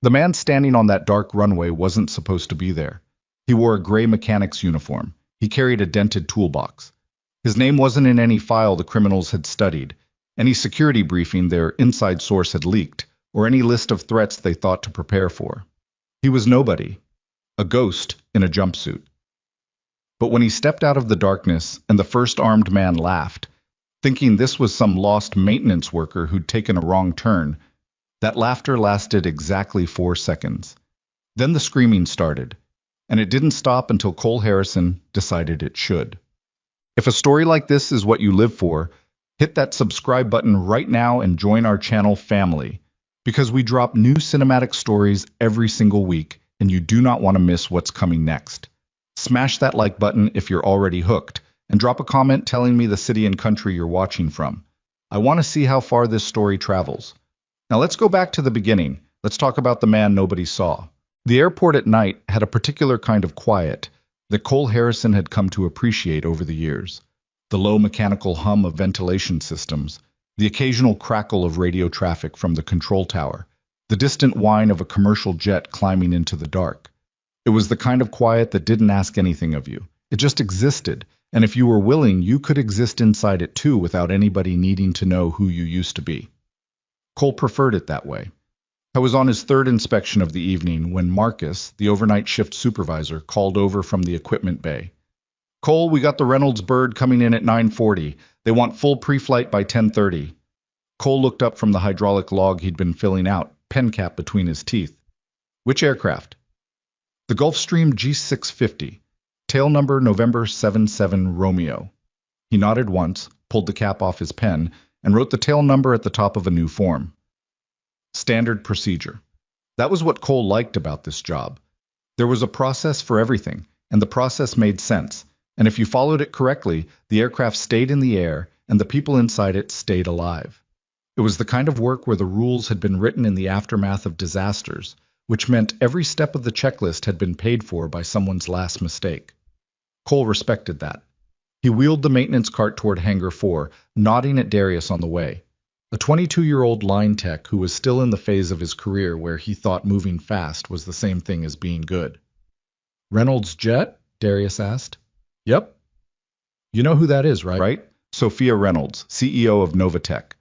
The man standing on that dark runway wasn't supposed to be there. He wore a gray mechanic's uniform. He carried a dented toolbox. His name wasn't in any file the criminals had studied, any security briefing their inside source had leaked, or any list of threats they thought to prepare for. He was nobody, a ghost in a jumpsuit. But when he stepped out of the darkness and the first armed man laughed, thinking this was some lost maintenance worker who'd taken a wrong turn, that laughter lasted exactly 4 seconds. Then the screaming started, and it didn't stop until Cole Harrison decided it should. If a story like this is what you live for, hit that subscribe button right now and join our channel family, because we drop new cinematic stories every single week, and you do not want to miss what's coming next. Smash that like button if you're already hooked, and drop a comment telling me the city and country you're watching from. I want to see how far this story travels. Now let's go back to the beginning. Let's talk about the man nobody saw. The airport at night had a particular kind of quiet that Cole Harrison had come to appreciate over the years. The low mechanical hum of ventilation systems, the occasional crackle of radio traffic from the control tower, the distant whine of a commercial jet climbing into the dark. It was the kind of quiet that didn't ask anything of you. It just existed, and if you were willing, you could exist inside it too without anybody needing to know who you used to be. Cole preferred it that way. I was on his third inspection of the evening when Marcus, the overnight shift supervisor, called over from the equipment bay. "Cole, we got the Reynolds bird coming in at 9:40. They want full pre-flight by 10:30. Cole looked up from the hydraulic log he'd been filling out, pen cap between his teeth. "Which aircraft?" "The Gulfstream G650. Tail number November 77 Romeo." He nodded once, pulled the cap off his pen, and wrote the tail number at the top of a new form. Standard procedure. That was what Cole liked about this job. There was a process for everything, and the process made sense, and if you followed it correctly, the aircraft stayed in the air, and the people inside it stayed alive. It was the kind of work where the rules had been written in the aftermath of disasters, which meant every step of the checklist had been paid for by someone's last mistake. Cole respected that. He wheeled the maintenance cart toward Hangar 4, nodding at Darius on the way. A 22-year-old line tech who was still in the phase of his career where he thought moving fast was the same thing as being good. "Reynolds jet?" Darius asked. "Yep." "You know who that is, right? Sophia Reynolds, CEO of Novatech.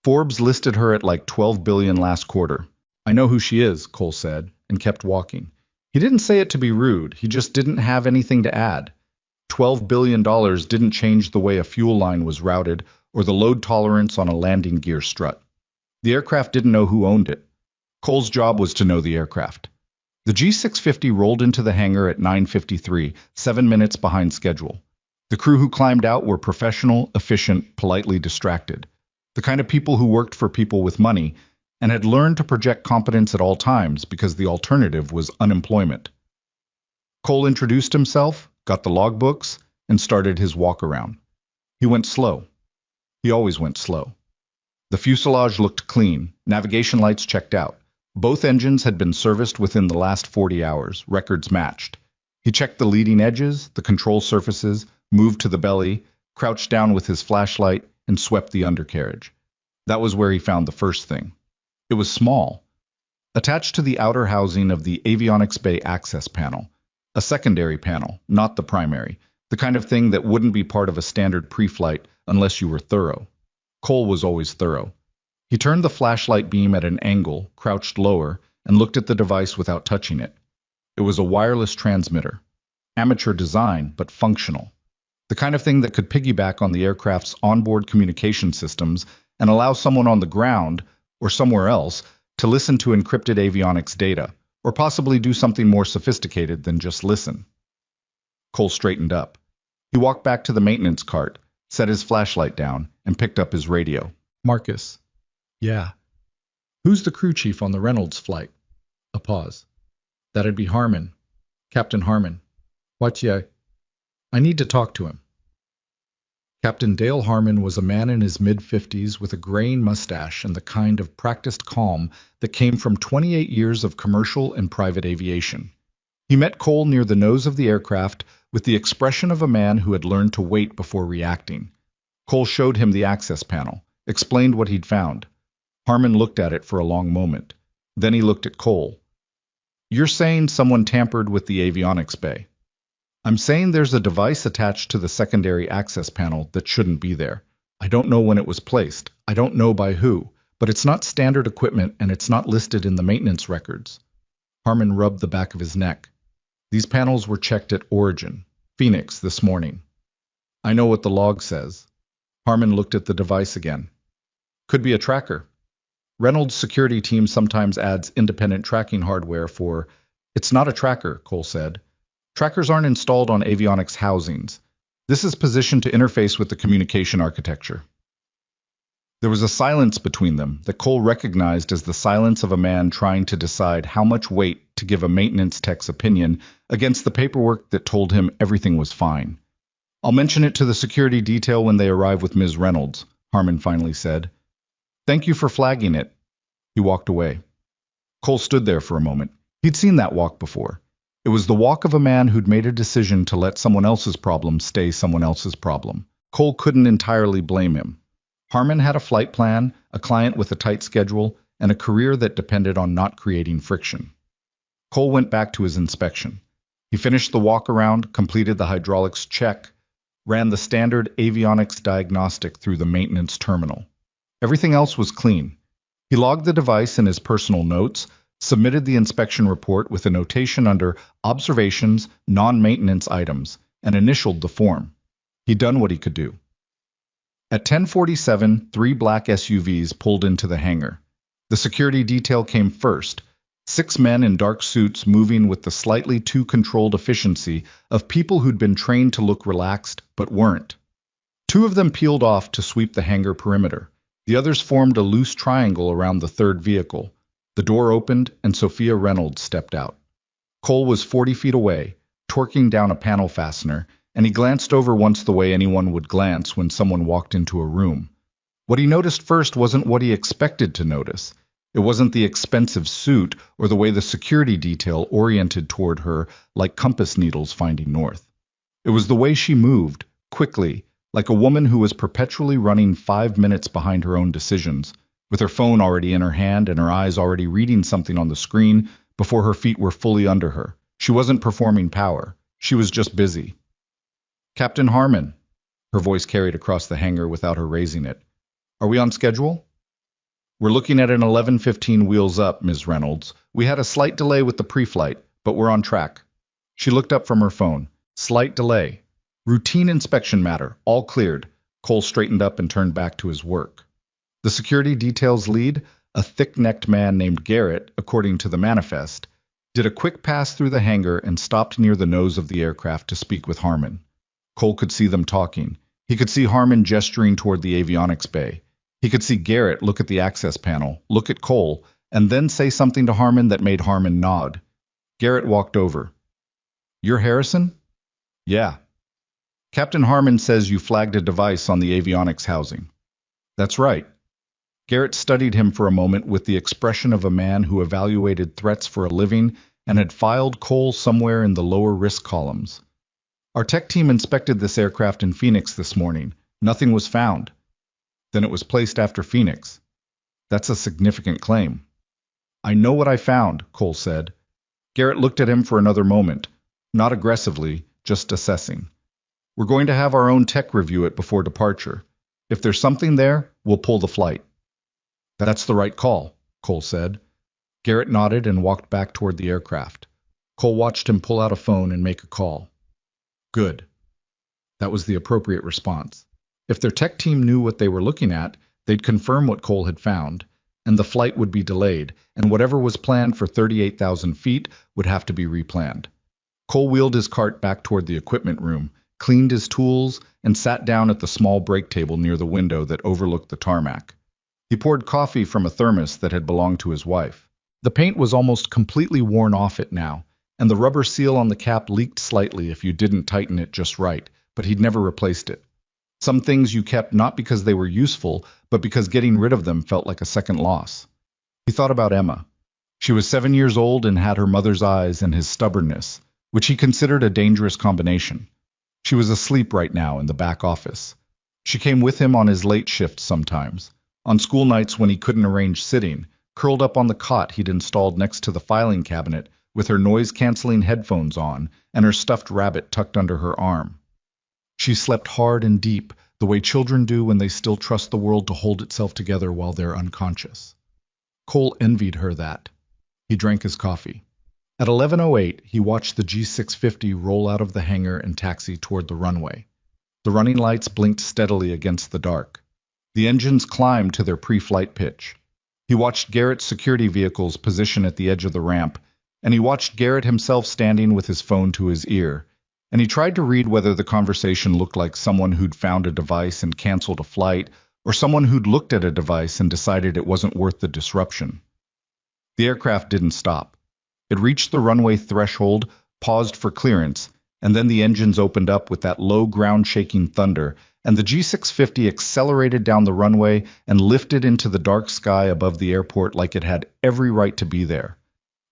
Forbes listed her at like $12 billion last quarter." "I know who she is," Cole said, and kept walking. He didn't say it to be rude, he just didn't have anything to add. $12 billion didn't change the way a fuel line was routed or the load tolerance on a landing gear strut. The aircraft didn't know who owned it. Cole's job was to know the aircraft. The G650 rolled into the hangar at 9:53, 7 minutes behind schedule. The crew who climbed out were professional, efficient, politely distracted. The kind of people who worked for people with money and had learned to project competence at all times because the alternative was unemployment. Cole introduced himself, got the logbooks, and started his walk-around. He went slow. He always went slow. The fuselage looked clean, navigation lights checked out. Both engines had been serviced within the last 40 hours, records matched. He checked the leading edges, the control surfaces, moved to the belly, crouched down with his flashlight, and swept the undercarriage. That was where he found the first thing. It was small. Attached to the outer housing of the avionics bay access panel. A secondary panel, not the primary, the kind of thing that wouldn't be part of a standard pre-flight unless you were thorough. Cole was always thorough. He turned the flashlight beam at an angle, crouched lower, and looked at the device without touching it. It was a wireless transmitter. Amateur design, but functional. The kind of thing that could piggyback on the aircraft's onboard communication systems and allow someone on the ground, or somewhere else, to listen to encrypted avionics data, or possibly do something more sophisticated than just listen. Cole straightened up. He walked back to the maintenance cart, set his flashlight down, and picked up his radio. "Marcus." "Yeah." "Who's the crew chief on the Reynolds flight?" A pause. "That'd be Harmon. Captain Harmon." "What, yeah? I need to talk to him." Captain Dale Harmon was a man in his mid-50s with a graying mustache and the kind of practiced calm that came from 28 years of commercial and private aviation. He met Cole near the nose of the aircraft with the expression of a man who had learned to wait before reacting. Cole showed him the access panel, explained what he'd found. Harmon looked at it for a long moment. Then he looked at Cole. You're saying someone tampered with the avionics bay. I'm saying there's a device attached to the secondary access panel that shouldn't be there. I don't know when it was placed. I don't know by who, but it's not standard equipment and it's not listed in the maintenance records. Harmon rubbed the back of his neck. These panels were checked at Origin, Phoenix, this morning. I know what the log says. Harmon looked at the device again. Could be a tracker. Reynolds' security team sometimes adds independent tracking hardware for... It's not a tracker, Cole said. Trackers aren't installed on avionics housings. This is positioned to interface with the communication architecture. There was a silence between them that Cole recognized as the silence of a man trying to decide how much weight to give a maintenance tech's opinion against the paperwork that told him everything was fine. I'll mention it to the security detail when they arrive with Ms. Reynolds, Harmon finally said. Thank you for flagging it. He walked away. Cole stood there for a moment. He'd seen that walk before. It was the walk of a man who'd made a decision to let someone else's problem stay someone else's problem. Cole couldn't entirely blame him. Harmon had a flight plan, a client with a tight schedule, and a career that depended on not creating friction. Cole went back to his inspection. He finished the walk-around, completed the hydraulics check, ran the standard avionics diagnostic through the maintenance terminal. Everything else was clean. He logged the device in his personal notes, submitted the inspection report with a notation under Observations, Non-Maintenance Items, and initialed the form. He'd done what he could do. At 10:47, 3 black SUVs pulled into the hangar. The security detail came first, 6 men in dark suits moving with the slightly too controlled efficiency of people who'd been trained to look relaxed but weren't. 2 of them peeled off to sweep the hangar perimeter. The others formed a loose triangle around the third vehicle. The door opened and Sophia Reynolds stepped out. Cole was 40 feet away, torquing down a panel fastener, and he glanced over once the way anyone would glance when someone walked into a room. What he noticed first wasn't what he expected to notice. It wasn't the expensive suit or the way the security detail oriented toward her like compass needles finding north. It was the way she moved, quickly, like a woman who was perpetually running 5 minutes behind her own decisions, with her phone already in her hand and her eyes already reading something on the screen before her feet were fully under her. She wasn't performing power. She was just busy. Captain Harmon, her voice carried across the hangar without her raising it. Are we on schedule? We're looking at an 11:15 wheels up, Ms. Reynolds. We had a slight delay with the pre-flight, but we're on track. She looked up from her phone. Slight delay. Routine inspection matter. All cleared. Cole straightened up and turned back to his work. The security details lead, a thick-necked man named Garrett, according to the manifest, did a quick pass through the hangar and stopped near the nose of the aircraft to speak with Harmon. Cole could see them talking. He could see Harmon gesturing toward the avionics bay. He could see Garrett look at the access panel, look at Cole, and then say something to Harmon that made Harmon nod. Garrett walked over. You're Harrison? Yeah. Captain Harmon says you flagged a device on the avionics housing. That's right. Garrett studied him for a moment with the expression of a man who evaluated threats for a living and had filed Cole somewhere in the lower risk columns. Our tech team inspected this aircraft in Phoenix this morning. Nothing was found. Then it was placed after Phoenix. That's a significant claim. I know what I found, Cole said. Garrett looked at him for another moment, not aggressively, just assessing. We're going to have our own tech review it before departure. If there's something there, we'll pull the flight. That's the right call, Cole said. Garrett nodded and walked back toward the aircraft. Cole watched him pull out a phone and make a call. Good. That was the appropriate response. If their tech team knew what they were looking at, they'd confirm what Cole had found, and the flight would be delayed, and whatever was planned for 38,000 feet would have to be replanned. Cole wheeled his cart back toward the equipment room, cleaned his tools, and sat down at the small break table near the window that overlooked the tarmac. He poured coffee from a thermos that had belonged to his wife. The paint was almost completely worn off it now, and the rubber seal on the cap leaked slightly if you didn't tighten it just right, but he'd never replaced it. Some things you kept not because they were useful, but because getting rid of them felt like a second loss. He thought about Emma. She was 7 years old and had her mother's eyes and his stubbornness, which he considered a dangerous combination. She was asleep right now in the back office. She came with him on his late shift sometimes, on school nights when he couldn't arrange sitting, curled up on the cot he'd installed next to the filing cabinet with her noise-canceling headphones on and her stuffed rabbit tucked under her arm. She slept hard and deep, the way children do when they still trust the world to hold itself together while they're unconscious. Cole envied her that. He drank his coffee. At 11:08, he watched the G650 roll out of the hangar and taxi toward the runway. The running lights blinked steadily against the dark. The engines climbed to their pre-flight pitch. He watched Garrett's security vehicles position at the edge of the ramp, and he watched Garrett himself standing with his phone to his ear, and he tried to read whether the conversation looked like someone who'd found a device and canceled a flight, or someone who'd looked at a device and decided it wasn't worth the disruption. The aircraft didn't stop. It reached the runway threshold, paused for clearance, and then the engines opened up with that low ground-shaking thunder, and the G650 accelerated down the runway and lifted into the dark sky above the airport like it had every right to be there.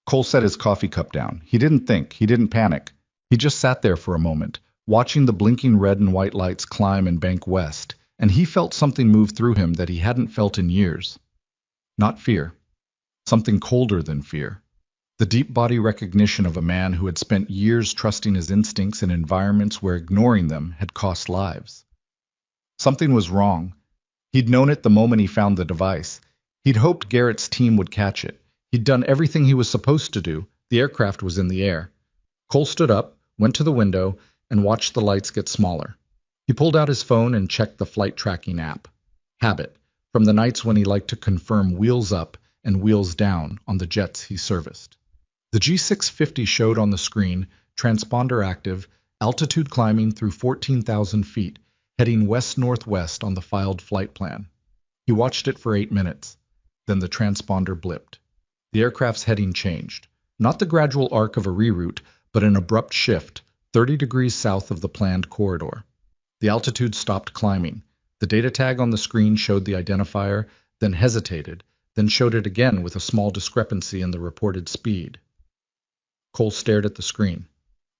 Cole set his coffee cup down. He didn't think. He didn't panic. He just sat there for a moment, watching the blinking red and white lights climb and bank west, and he felt something move through him that he hadn't felt in years. Not fear. Something colder than fear. The deep body recognition of a man who had spent years trusting his instincts in environments where ignoring them had cost lives. Something was wrong. He'd known it the moment he found the device. He'd hoped Garrett's team would catch it. He'd done everything he was supposed to do. The aircraft was in the air. Cole stood up, went to the window, and watched the lights get smaller. He pulled out his phone and checked the flight tracking app. Habit, from the nights when he liked to confirm wheels up and wheels down on the jets he serviced. The G650 showed on the screen, transponder active, altitude climbing through 14,000 feet, heading west-northwest on the filed flight plan. He watched it for 8 minutes. Then the transponder blipped. The aircraft's heading changed. Not the gradual arc of a reroute, but an abrupt shift, 30 degrees south of the planned corridor. The altitude stopped climbing. The data tag on the screen showed the identifier, then hesitated, then showed it again with a small discrepancy in the reported speed. Cole stared at the screen.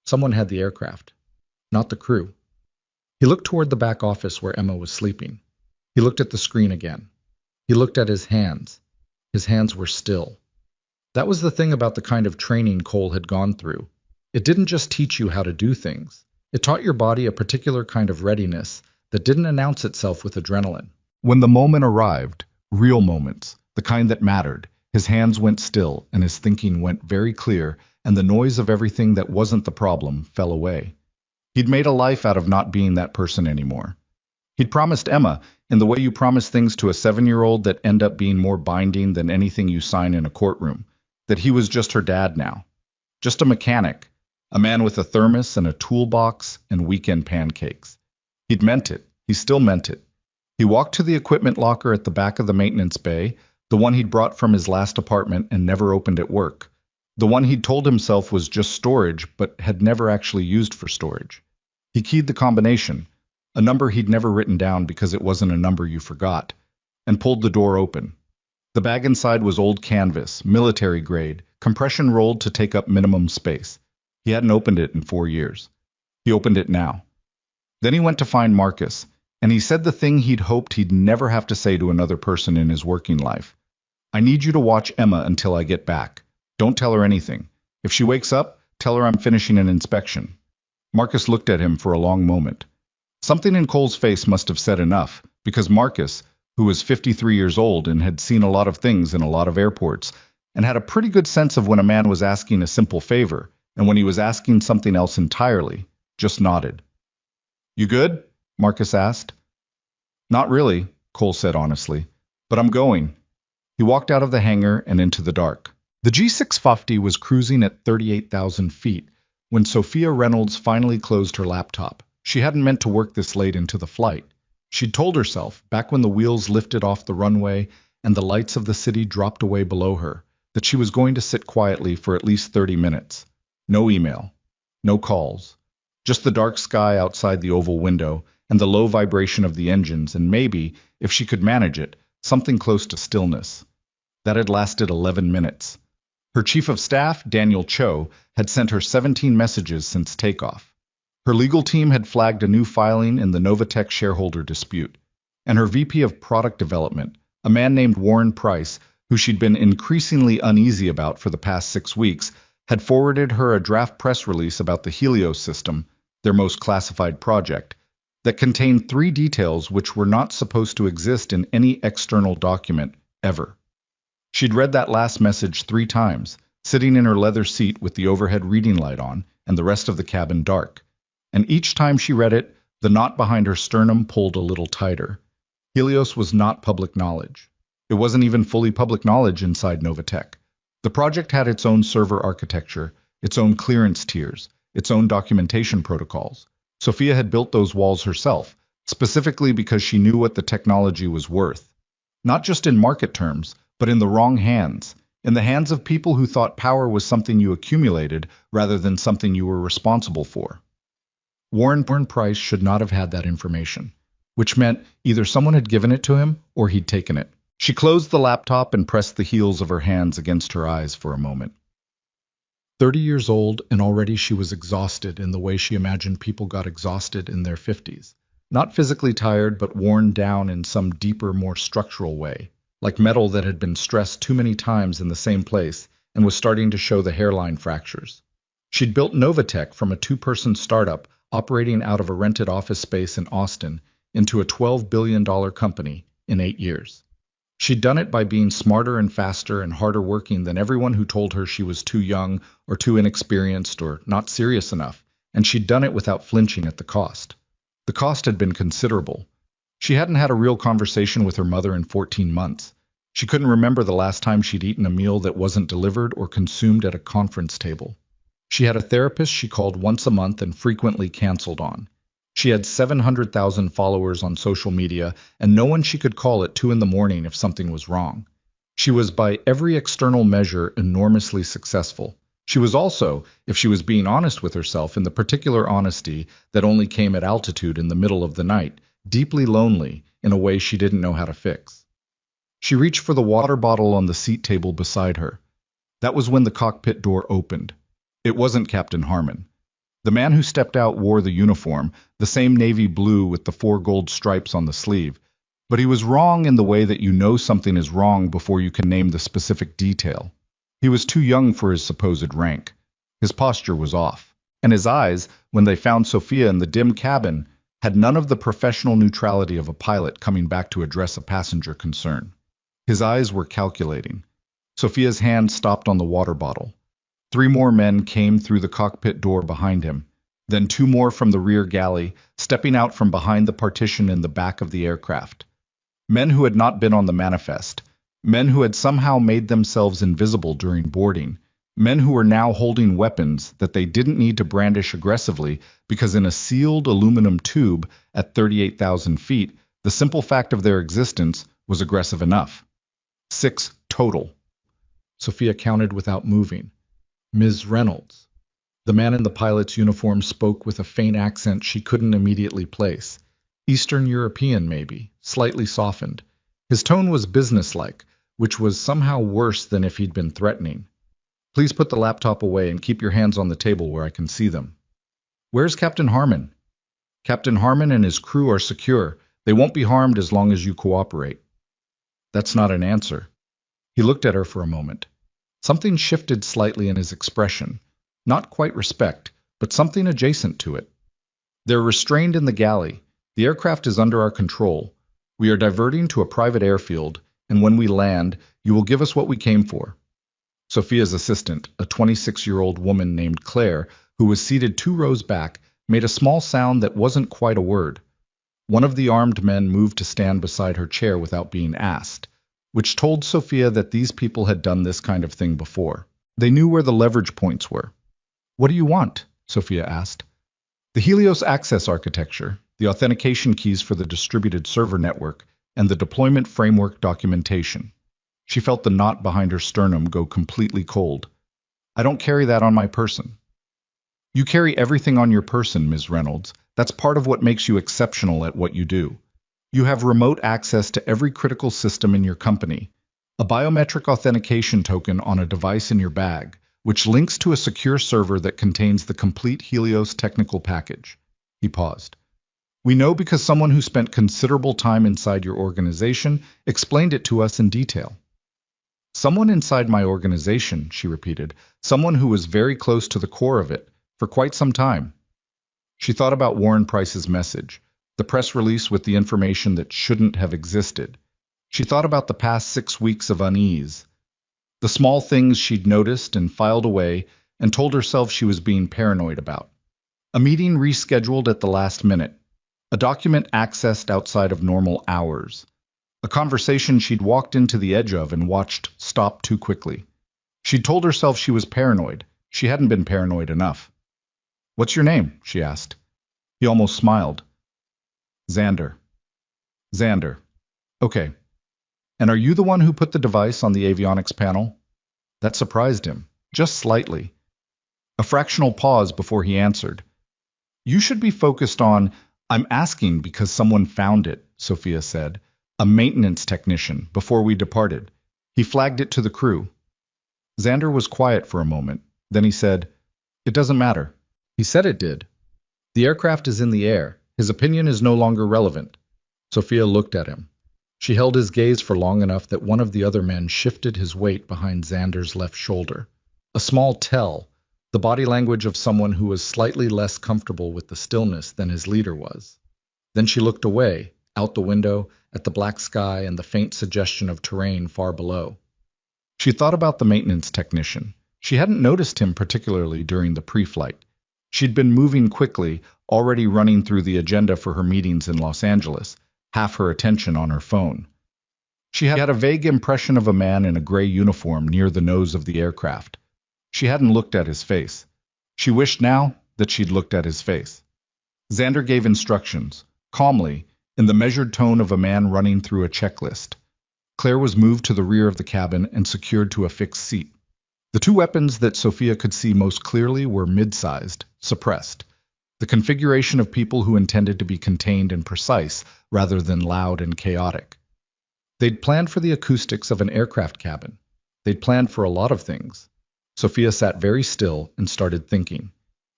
Someone had the aircraft, not the crew. He looked toward the back office where Emma was sleeping. He looked at the screen again. He looked at his hands. His hands were still. That was the thing about the kind of training Cole had gone through. It didn't just teach you how to do things. It taught your body a particular kind of readiness that didn't announce itself with adrenaline. When the moment arrived, real moments, the kind that mattered, his hands went still and his thinking went very clear, and the noise of everything that wasn't the problem fell away. He'd made a life out of not being that person anymore. He'd promised Emma, in the way you promise things to a 7-year-old that end up being more binding than anything you sign in a courtroom, that he was just her dad now. Just a mechanic, a man with a thermos and a toolbox and weekend pancakes. He'd meant it. He still meant it. He walked to the equipment locker at the back of the maintenance bay, the one he'd brought from his last apartment and never opened at work. The one he'd told himself was just storage, but had never actually used for storage. He keyed the combination, a number he'd never written down because it wasn't a number you forgot, and pulled the door open. The bag inside was old canvas, military grade, compression rolled to take up minimum space. He hadn't opened it in 4 years. He opened it now. Then he went to find Marcus, and he said the thing he'd hoped he'd never have to say to another person in his working life. I need you to watch Emma until I get back. Don't tell her anything. If she wakes up, tell her I'm finishing an inspection. Marcus looked at him for a long moment. Something in Cole's face must have said enough, because Marcus, who was 53 years old and had seen a lot of things in a lot of airports, and had a pretty good sense of when a man was asking a simple favor, and when he was asking something else entirely, just nodded. You good? Marcus asked. Not really, Cole said honestly, but I'm going. He walked out of the hangar and into the dark. The G650 was cruising at 38,000 feet when Sophia Reynolds finally closed her laptop. She hadn't meant to work this late into the flight. She'd told herself, back when the wheels lifted off the runway and the lights of the city dropped away below her, that she was going to sit quietly for at least 30 minutes. No email, no calls, just the dark sky outside the oval window and the low vibration of the engines, and maybe, if she could manage it, something close to stillness. That had lasted 11 minutes. Her chief of staff, Daniel Cho, had sent her 17 messages since takeoff. Her legal team had flagged a new filing in the Novatech shareholder dispute. And her VP of product development, a man named Warren Price, who she'd been increasingly uneasy about for the past 6 weeks, had forwarded her a draft press release about the Helios system, their most classified project, that contained three details which were not supposed to exist in any external document, ever. She'd read that last message 3 times, sitting in her leather seat with the overhead reading light on and the rest of the cabin dark. And each time she read it, the knot behind her sternum pulled a little tighter. Helios was not public knowledge. It wasn't even fully public knowledge inside Novatech. The project had its own server architecture, its own clearance tiers, its own documentation protocols. Sophia had built those walls herself, specifically because she knew what the technology was worth. Not just in market terms, but in the wrong hands, in the hands of people who thought power was something you accumulated rather than something you were responsible for. Warren Price should not have had that information, which meant either someone had given it to him or he'd taken it. She closed the laptop and pressed the heels of her hands against her eyes for a moment. 30 years old, and already she was exhausted in the way she imagined people got exhausted in their 50s. Not physically tired, but worn down in some deeper, more structural way, like metal that had been stressed too many times in the same place and was starting to show the hairline fractures. She'd built Novatech from a 2-person startup operating out of a rented office space in Austin into a $12 billion company in 8 years. She'd done it by being smarter and faster and harder working than everyone who told her she was too young or too inexperienced or not serious enough, and she'd done it without flinching at the cost. The cost had been considerable. She hadn't had a real conversation with her mother in 14 months. She couldn't remember the last time she'd eaten a meal that wasn't delivered or consumed at a conference table. She had a therapist she called once a month and frequently canceled on. She had 700,000 followers on social media, and no one she could call at 2 in the morning if something was wrong. She was by every external measure enormously successful. She was also, if she was being honest with herself in the particular honesty that only came at altitude in the middle of the night, deeply lonely in a way she didn't know how to fix. She reached for the water bottle on the seat table beside her. That was when the cockpit door opened. It wasn't Captain Harmon. The man who stepped out wore the uniform, the same navy blue with the 4 gold stripes on the sleeve. But he was wrong in the way that you know something is wrong before you can name the specific detail. He was too young for his supposed rank. His posture was off. And his eyes, when they found Sophia in the dim cabin, had none of the professional neutrality of a pilot coming back to address a passenger concern. His eyes were calculating. Sophia's hand stopped on the water bottle. 3 more men came through the cockpit door behind him, then 2 more from the rear galley, stepping out from behind the partition in the back of the aircraft. Men who had not been on the manifest, men who had somehow made themselves invisible during boarding, men who were now holding weapons that they didn't need to brandish aggressively because in a sealed aluminum tube at 38,000 feet, the simple fact of their existence was aggressive enough. 6 total. Sophia counted without moving. Ms. Reynolds. The man in the pilot's uniform spoke with a faint accent she couldn't immediately place. Eastern European, maybe, slightly softened. His tone was businesslike, which was somehow worse than if he'd been threatening. Please put the laptop away and keep your hands on the table where I can see them. Where's Captain Harmon? Captain Harmon and his crew are secure. They won't be harmed as long as you cooperate. That's not an answer. He looked at her for a moment. Something shifted slightly in his expression. Not quite respect, but something adjacent to it. They're restrained in the galley. The aircraft is under our control. We are diverting to a private airfield, and when we land, you will give us what we came for. Sophia's assistant, a 26-year-old woman named Claire, who was seated 2 rows back, made a small sound that wasn't quite a word. One of the armed men moved to stand beside her chair without being asked, which told Sophia that these people had done this kind of thing before. They knew where the leverage points were. What do you want? Sophia asked. The Helios access architecture, the authentication keys for the distributed server network, and the deployment framework documentation. She felt the knot behind her sternum go completely cold. I don't carry that on my person. You carry everything on your person, Ms. Reynolds. That's part of what makes you exceptional at what you do. You have remote access to every critical system in your company, a biometric authentication token on a device in your bag, which links to a secure server that contains the complete Helios technical package. He paused. We know because someone who spent considerable time inside your organization explained it to us in detail. Someone inside my organization, she repeated. Someone who was very close to the core of it, for quite some time. She thought about Warren Price's message, the press release with the information that shouldn't have existed. She thought about the past 6 weeks of unease, the small things she'd noticed and filed away, and told herself she was being paranoid about. A meeting rescheduled at the last minute, a document accessed outside of normal hours, a conversation she'd walked into the edge of and watched stop too quickly. She'd told herself she was paranoid. She hadn't been paranoid enough. "What's your name?" she asked. He almost smiled. "Xander." "Xander. Okay. And are you the one who put the device on the avionics panel?" That surprised him, just slightly. A fractional pause before he answered. "You should be focused on, I'm asking because someone found it," Sophia said. "A maintenance technician, before we departed. He flagged it to the crew." Xander was quiet for a moment. Then he said, "It doesn't matter." He said it did. "The aircraft is in the air. His opinion is no longer relevant." Sophia looked at him. She held his gaze for long enough that one of the other men shifted his weight behind Xander's left shoulder. A small tell, the body language of someone who was slightly less comfortable with the stillness than his leader was. Then she looked away, out the window, at the black sky and the faint suggestion of terrain far below. She thought about the maintenance technician. She hadn't noticed him particularly during the pre-flight. She'd been moving quickly, already running through the agenda for her meetings in Los Angeles, half her attention on her phone. She had a vague impression of a man in a gray uniform near the nose of the aircraft. She hadn't looked at his face. She wished now that she'd looked at his face. Xander gave instructions, calmly, in the measured tone of a man running through a checklist. Claire was moved to the rear of the cabin and secured to a fixed seat. The two weapons that Sophia could see most clearly were mid-sized, suppressed, the configuration of people who intended to be contained and precise rather than loud and chaotic. They'd planned for the acoustics of an aircraft cabin. They'd planned for a lot of things. Sophia sat very still and started thinking.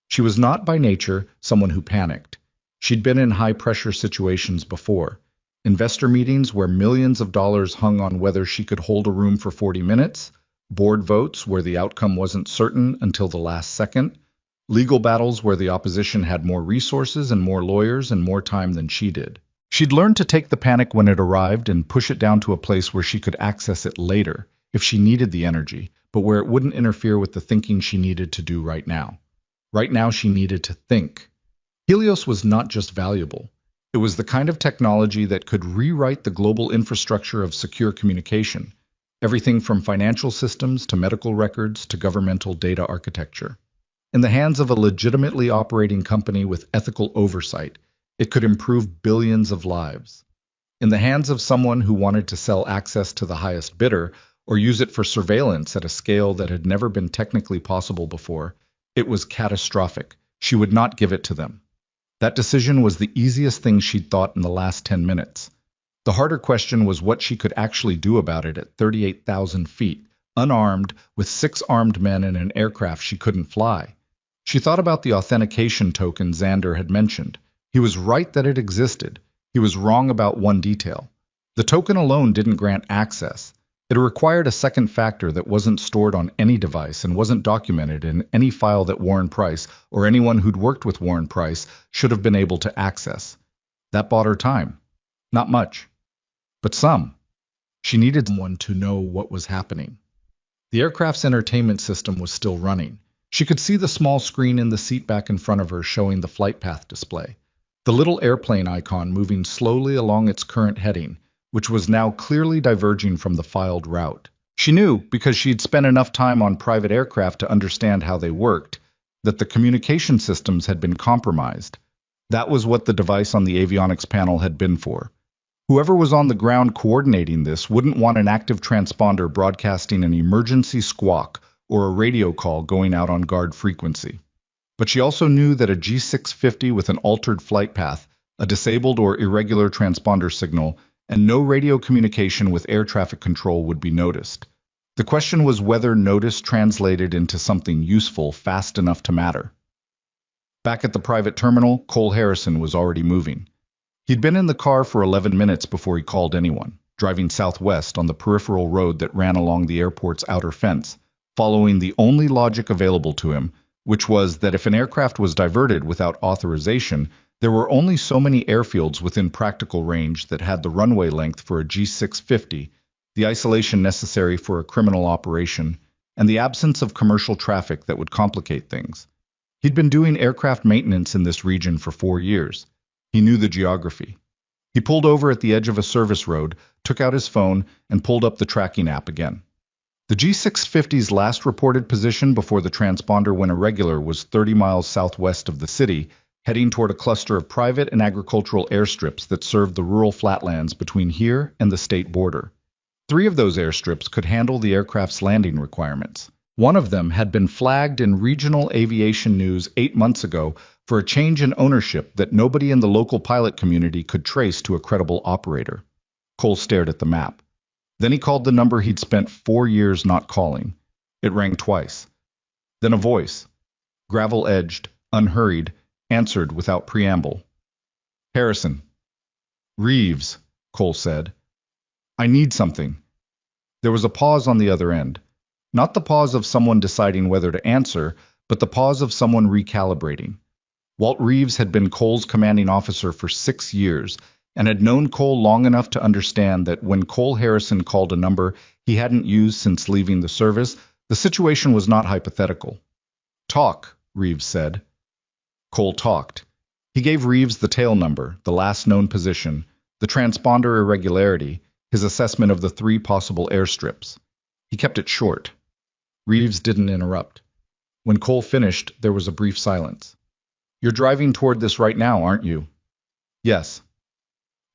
She was not by nature someone who panicked. She'd been in high-pressure situations before. Investor meetings where millions of dollars hung on whether she could hold a room for 40 minutes, board votes where the outcome wasn't certain until the last second, legal battles where the opposition had more resources and more lawyers and more time than she did. She'd learned to take the panic when it arrived and push it down to a place where she could access it later, if she needed the energy, but where it wouldn't interfere with the thinking she needed to do right now. Right now she needed to think. Helios was not just valuable. It was the kind of technology that could rewrite the global infrastructure of secure communication, everything from financial systems to medical records to governmental data architecture. In the hands of a legitimately operating company with ethical oversight, it could improve billions of lives. In the hands of someone who wanted to sell access to the highest bidder or use it for surveillance at a scale that had never been technically possible before, it was catastrophic. She would not give it to them. That decision was the easiest thing she'd thought in the last 10 minutes. The harder question was what she could actually do about it at 38,000 feet, unarmed, with 6 armed men in an aircraft she couldn't fly. She thought about the authentication token Xander had mentioned. He was right that it existed. He was wrong about one detail. The token alone didn't grant access. It required a second factor that wasn't stored on any device and wasn't documented in any file that Warren Price or anyone who'd worked with Warren Price should have been able to access. That bought her time. Not much, but some. She needed someone to know what was happening. The aircraft's entertainment system was still running. She could see the small screen in the seat back in front of her showing the flight path display. The little airplane icon moving slowly along its current heading, which was now clearly diverging from the filed route. She knew, because she'd spent enough time on private aircraft to understand how they worked, that the communication systems had been compromised. That was what the device on the avionics panel had been for. Whoever was on the ground coordinating this wouldn't want an active transponder broadcasting an emergency squawk or a radio call going out on guard frequency. But she also knew that a G650 with an altered flight path, a disabled or irregular transponder signal, and no radio communication with air traffic control would be noticed. The question was whether notice translated into something useful fast enough to matter. Back at the private terminal, Cole Harrison was already moving. He'd been in the car for 11 minutes before he called anyone. driving southwest on the peripheral road that ran along the airport's outer fence, following the only logic available to him, which was that if an aircraft was diverted without authorization, there were only so many airfields within practical range that had the runway length for a G650, the isolation necessary for a criminal operation, and the absence of commercial traffic that would complicate things. He'd been doing aircraft maintenance in this region for 4 years. He knew the geography. He pulled over at the edge of a service road, took out his phone, and pulled up the tracking app again. The G650's last reported position before the transponder went irregular was 30 miles southwest of the city, heading toward a cluster of private and agricultural airstrips that served the rural flatlands between here and the state border. 3 of those airstrips could handle the aircraft's landing requirements. One of them had been flagged in regional aviation news 8 months ago for a change in ownership that nobody in the local pilot community could trace to a credible operator. Cole stared at the map. Then he called the number he'd spent 4 years not calling. It rang twice. Then a voice, gravel-edged, unhurried, answered without preamble. "Harrison." "Reeves," Cole said. "I need something." There was a pause on the other end. Not the pause of someone deciding whether to answer, but the pause of someone recalibrating. Walt Reeves had been Cole's commanding officer for 6 years, and had known Cole long enough to understand that when Cole Harrison called a number he hadn't used since leaving the service, the situation was not hypothetical. "Talk," Reeves said. Cole talked. He gave Reeves the tail number, the last known position, the transponder irregularity, his assessment of the 3 possible airstrips. He kept it short. Reeves didn't interrupt. When Cole finished, there was a brief silence. "You're driving toward this right now, aren't you?" "Yes."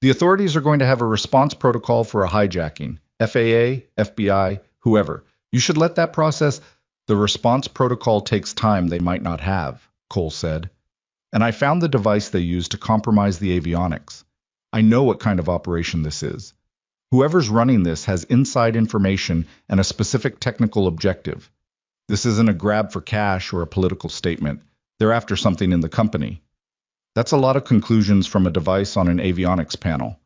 "The authorities are going to have a response protocol for a hijacking. FAA, FBI, whoever. You should let that process—" "The response protocol takes time they might not have," Cole said. "And I found the device they used to compromise the avionics. I know what kind of operation this is. Whoever's running this has inside information and a specific technical objective. This isn't a grab for cash or a political statement. They're after something in the company." "That's a lot of conclusions from a device on an avionics panel."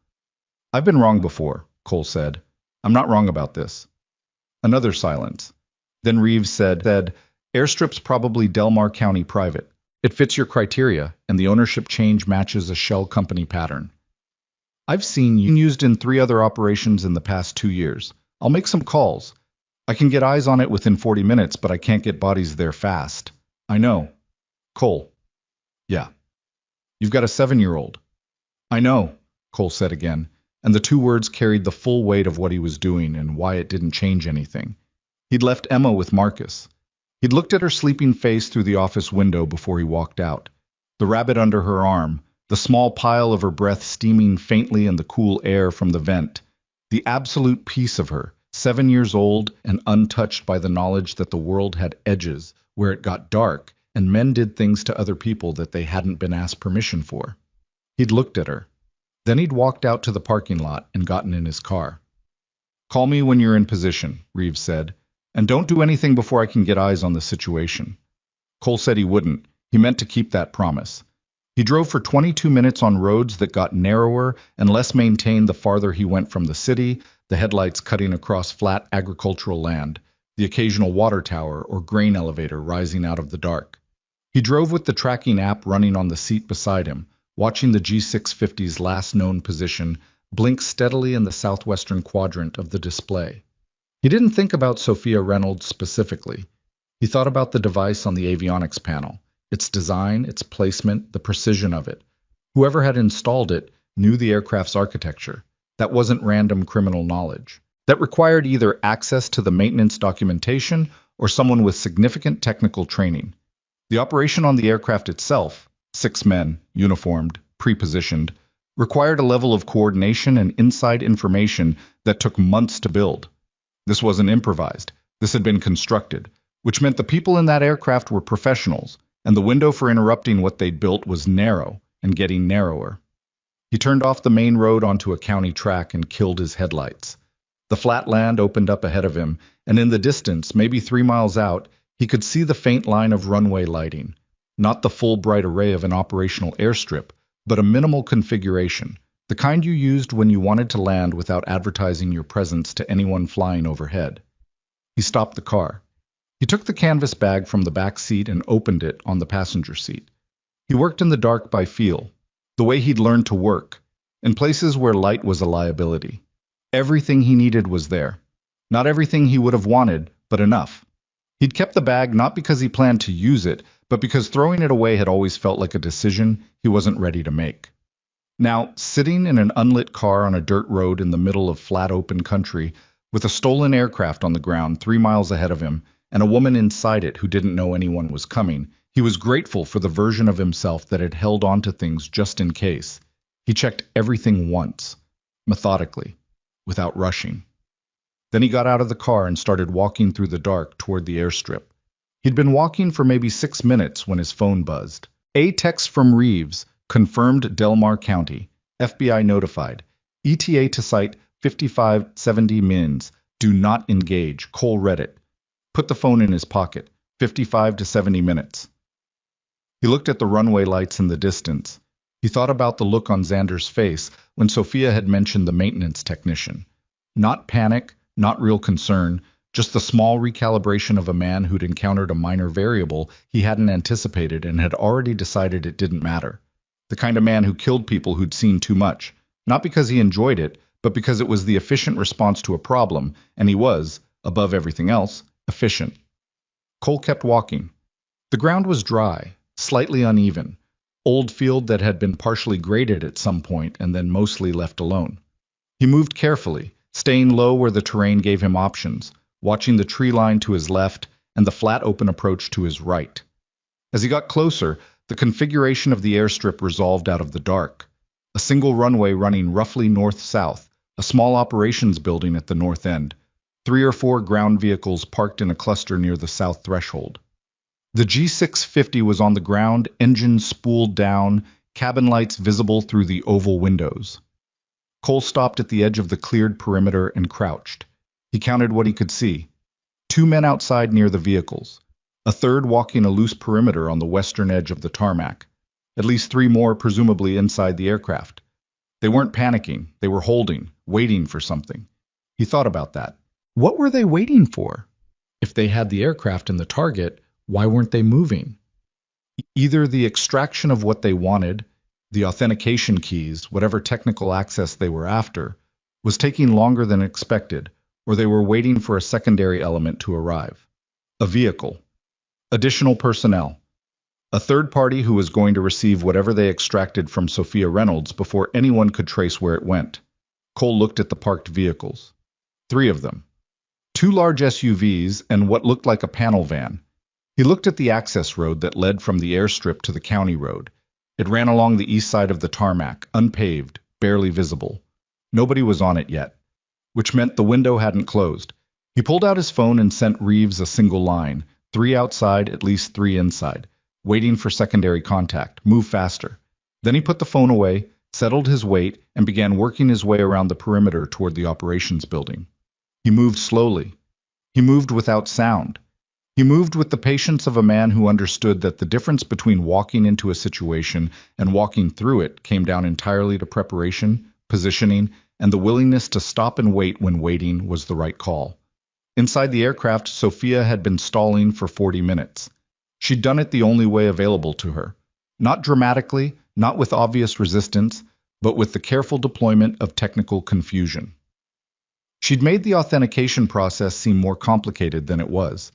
"I've been wrong before," Cole said. "I'm not wrong about this." Another silence. Then Reeves said, "Airstrip's probably Delmar County private. It fits your criteria, and the ownership change matches a shell company pattern. I've seen you used in 3 other operations in the past 2 years. I'll make some calls. I can get eyes on it within 40 minutes, but I can't get bodies there fast." "I know." "Cole." "Yeah." "You've got a 7-year-old." "I know," Cole said again, and the 2 words carried the full weight of what he was doing and why it didn't change anything. He'd left Emma with Marcus. He'd looked at her sleeping face through the office window before he walked out. The rabbit under her arm, the small pile of her breath steaming faintly in the cool air from the vent. The absolute peace of her, 7 years old and untouched by the knowledge that the world had edges, where it got dark, and men did things to other people that they hadn't been asked permission for. He'd looked at her. Then he'd walked out to the parking lot and gotten in his car. "Call me when you're in position," Reeves said. "And don't do anything before I can get eyes on the situation." Cole said he wouldn't. He meant to keep that promise. He drove for 22 minutes on roads that got narrower and less maintained the farther he went from the city, the headlights cutting across flat agricultural land, the occasional water tower or grain elevator rising out of the dark. He drove with the tracking app running on the seat beside him, watching the G650's last known position blink steadily in the southwestern quadrant of the display. He didn't think about Sophia Reynolds specifically. He thought about the device on the avionics panel, its design, its placement, the precision of it. Whoever had installed it knew the aircraft's architecture. That wasn't random criminal knowledge. That required either access to the maintenance documentation or someone with significant technical training. The operation on the aircraft itself, 6 men, uniformed, pre-positioned, required a level of coordination and inside information that took months to build. This wasn't improvised. This had been constructed, which meant the people in that aircraft were professionals, and the window for interrupting what they'd built was narrow and getting narrower. He turned off the main road onto a county track and killed his headlights. The flat land opened up ahead of him, and in the distance, maybe 3 miles out, he could see the faint line of runway lighting. Not the full bright array of an operational airstrip, but a minimal configuration, The kind you used when you wanted to land without advertising your presence to anyone flying overhead. He stopped the car. He took the canvas bag from the back seat and opened it on the passenger seat. He worked in the dark by feel, the way he'd learned to work, in places where light was a liability. Everything he needed was there. Not everything he would have wanted, but enough. He'd kept the bag not because he planned to use it, but because throwing it away had always felt like a decision he wasn't ready to make. Now, sitting in an unlit car on a dirt road in the middle of flat open country, with a stolen aircraft on the ground 3 miles ahead of him, and a woman inside it who didn't know anyone was coming, he was grateful for the version of himself that had held on to things just in case. He checked everything once, methodically, without rushing. Then he got out of the car and started walking through the dark toward the airstrip. He'd been walking for maybe 6 minutes when his phone buzzed. A text from Reeves, confirmed Delmar County. FBI notified. ETA to site 5570 mins. Do not engage. Cole read it. Put the phone in his pocket. 55 to 70 minutes. He looked at the runway lights in the distance. He thought about the look on Xander's face when Sophia had mentioned the maintenance technician. Not panic, not real concern, just the small recalibration of a man who'd encountered a minor variable he hadn't anticipated and had already decided it didn't matter. The kind of man who killed people who'd seen too much, not because he enjoyed it, but because it was the efficient response to a problem, and he was, above everything else, efficient. Cole kept walking. The ground was dry, slightly uneven, old field that had been partially graded at some point and then mostly left alone. He moved carefully, staying low where the terrain gave him options, watching the tree line to his left and the flat open approach to his right. As he got closer, the configuration of the airstrip resolved out of the dark. A single runway running roughly north-south, a small operations building at the north end, 3 or 4 ground vehicles parked in a cluster near the south threshold. The G650 was on the ground, engines spooled down, cabin lights visible through the oval windows. Cole stopped at the edge of the cleared perimeter and crouched. He counted what he could see. 2 men outside near the vehicles. A third walking a loose perimeter on the western edge of the tarmac. At least 3 more presumably inside the aircraft. They weren't panicking. They were holding, waiting for something. He thought about that. What were they waiting for? If they had the aircraft and the target, why weren't they moving? Either the extraction of what they wanted, the authentication keys, whatever technical access they were after, was taking longer than expected, or they were waiting for a secondary element to arrive. A vehicle. Additional personnel. A third party who was going to receive whatever they extracted from Sophia Reynolds before anyone could trace where it went. Cole looked at the parked vehicles. 3 of them. 2 large SUVs and what looked like a panel van. He looked at the access road that led from the airstrip to the county road. It ran along the east side of the tarmac, unpaved, barely visible. Nobody was on it yet, which meant the window hadn't closed. He pulled out his phone and sent Reeves a single line, 3 outside, at least 3 inside, waiting for secondary contact. Move faster. Then he put the phone away, settled his weight, and began working his way around the perimeter toward the operations building. He moved slowly. He moved without sound. He moved with the patience of a man who understood that the difference between walking into a situation and walking through it came down entirely to preparation, positioning, and the willingness to stop and wait when waiting was the right call. Inside the aircraft, Sophia had been stalling for 40 minutes. She'd done it the only way available to her. Not dramatically, not with obvious resistance, but with the careful deployment of technical confusion. She'd made the authentication process seem more complicated than it was.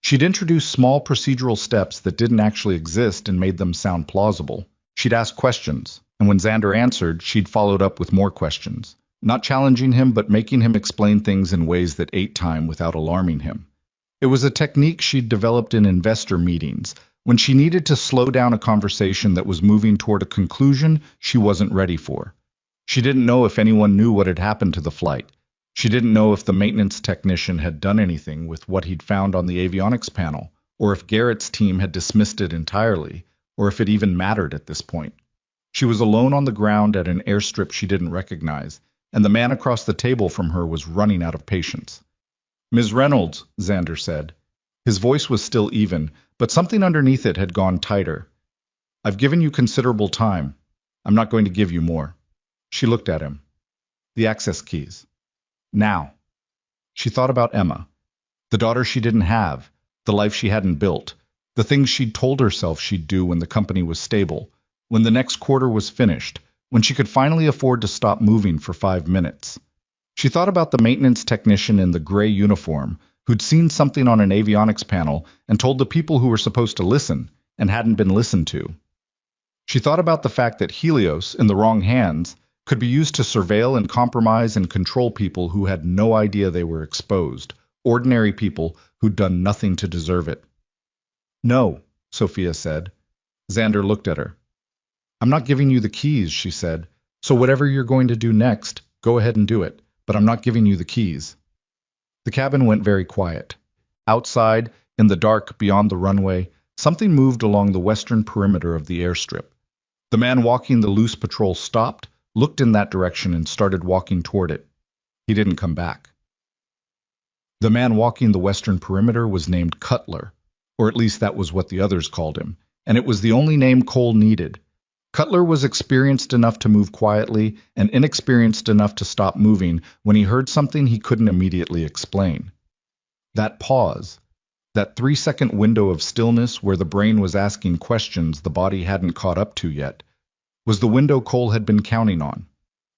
She'd introduced small procedural steps that didn't actually exist and made them sound plausible. She'd asked questions, and when Xander answered, she'd followed up with more questions, not challenging him but making him explain things in ways that ate time without alarming him. It was a technique she'd developed in investor meetings, when she needed to slow down a conversation that was moving toward a conclusion she wasn't ready for. She didn't know if anyone knew what had happened to the flight. She didn't know if the maintenance technician had done anything with what he'd found on the avionics panel, or if Garrett's team had dismissed it entirely, or if it even mattered at this point. She was alone on the ground at an airstrip she didn't recognize, and the man across the table from her was running out of patience. "Ms. Reynolds," Xander said. His voice was still even, but something underneath it had gone tighter. "I've given you considerable time. I'm not going to give you more." She looked at him. The access keys. Now. She thought about Emma, the daughter she didn't have, the life she hadn't built, the things she'd told herself she'd do when the company was stable, when the next quarter was finished, when she could finally afford to stop moving for 5 minutes. She thought about the maintenance technician in the gray uniform who'd seen something on an avionics panel and told the people who were supposed to listen and hadn't been listened to. She thought about the fact that Helios, in the wrong hands, could be used to surveil and compromise and control people who had no idea they were exposed, ordinary people who'd done nothing to deserve it. No, Sophia said. Xander looked at her. I'm not giving you the keys, she said, so whatever you're going to do next, go ahead and do it, but I'm not giving you the keys. The cabin went very quiet. Outside, in the dark beyond the runway, something moved along the western perimeter of the airstrip. The man walking the loose patrol stopped, looked in that direction, and started walking toward it. He didn't come back. The man walking the western perimeter was named Cutler, or at least that was what the others called him, and it was the only name Cole needed. Cutler was experienced enough to move quietly and inexperienced enough to stop moving when he heard something he couldn't immediately explain. That pause, that 3-second window of stillness where the brain was asking questions the body hadn't caught up to yet, was the window Cole had been counting on.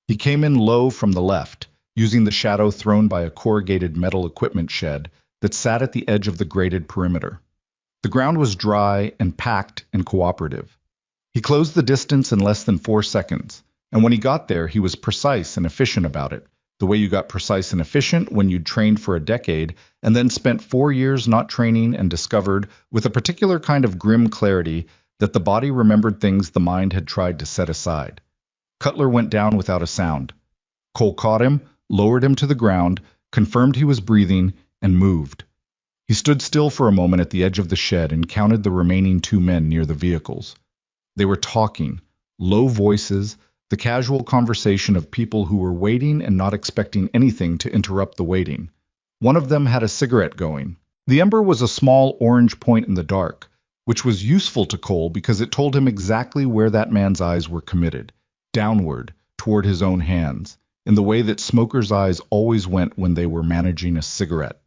He came in low from the left, using the shadow thrown by a corrugated metal equipment shed that sat at the edge of the graded perimeter. The ground was dry and packed and cooperative. He closed the distance in less than 4 seconds, and when he got there, he was precise and efficient about it, the way you got precise and efficient when you'd trained for a decade and then spent 4 years not training and discovered, with a particular kind of grim clarity, that the body remembered things the mind had tried to set aside. Cutler went down without a sound. Cole caught him, lowered him to the ground, confirmed he was breathing, and moved. He stood still for a moment at the edge of the shed and counted the remaining 2 men near the vehicles. They were talking, low voices, the casual conversation of people who were waiting and not expecting anything to interrupt the waiting. One of them had a cigarette going. The ember was a small orange point in the dark, which was useful to Cole because it told him exactly where that man's eyes were committed, downward, toward his own hands, in the way that smokers' eyes always went when they were managing a cigarette.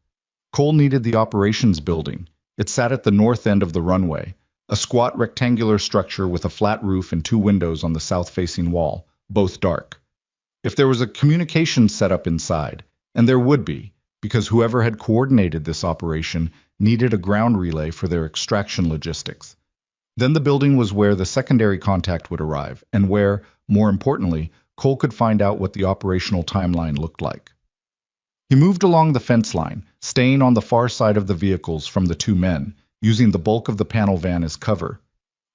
Cole needed the operations building. It sat at the north end of the runway, a squat rectangular structure with a flat roof and 2 windows on the south-facing wall, both dark. If there was a communications setup inside, and there would be, because whoever had coordinated this operation needed a ground relay for their extraction logistics. Then the building was where the secondary contact would arrive, and where, more importantly, Cole could find out what the operational timeline looked like. He moved along the fence line, staying on the far side of the vehicles from the 2 men, using the bulk of the panel van as cover.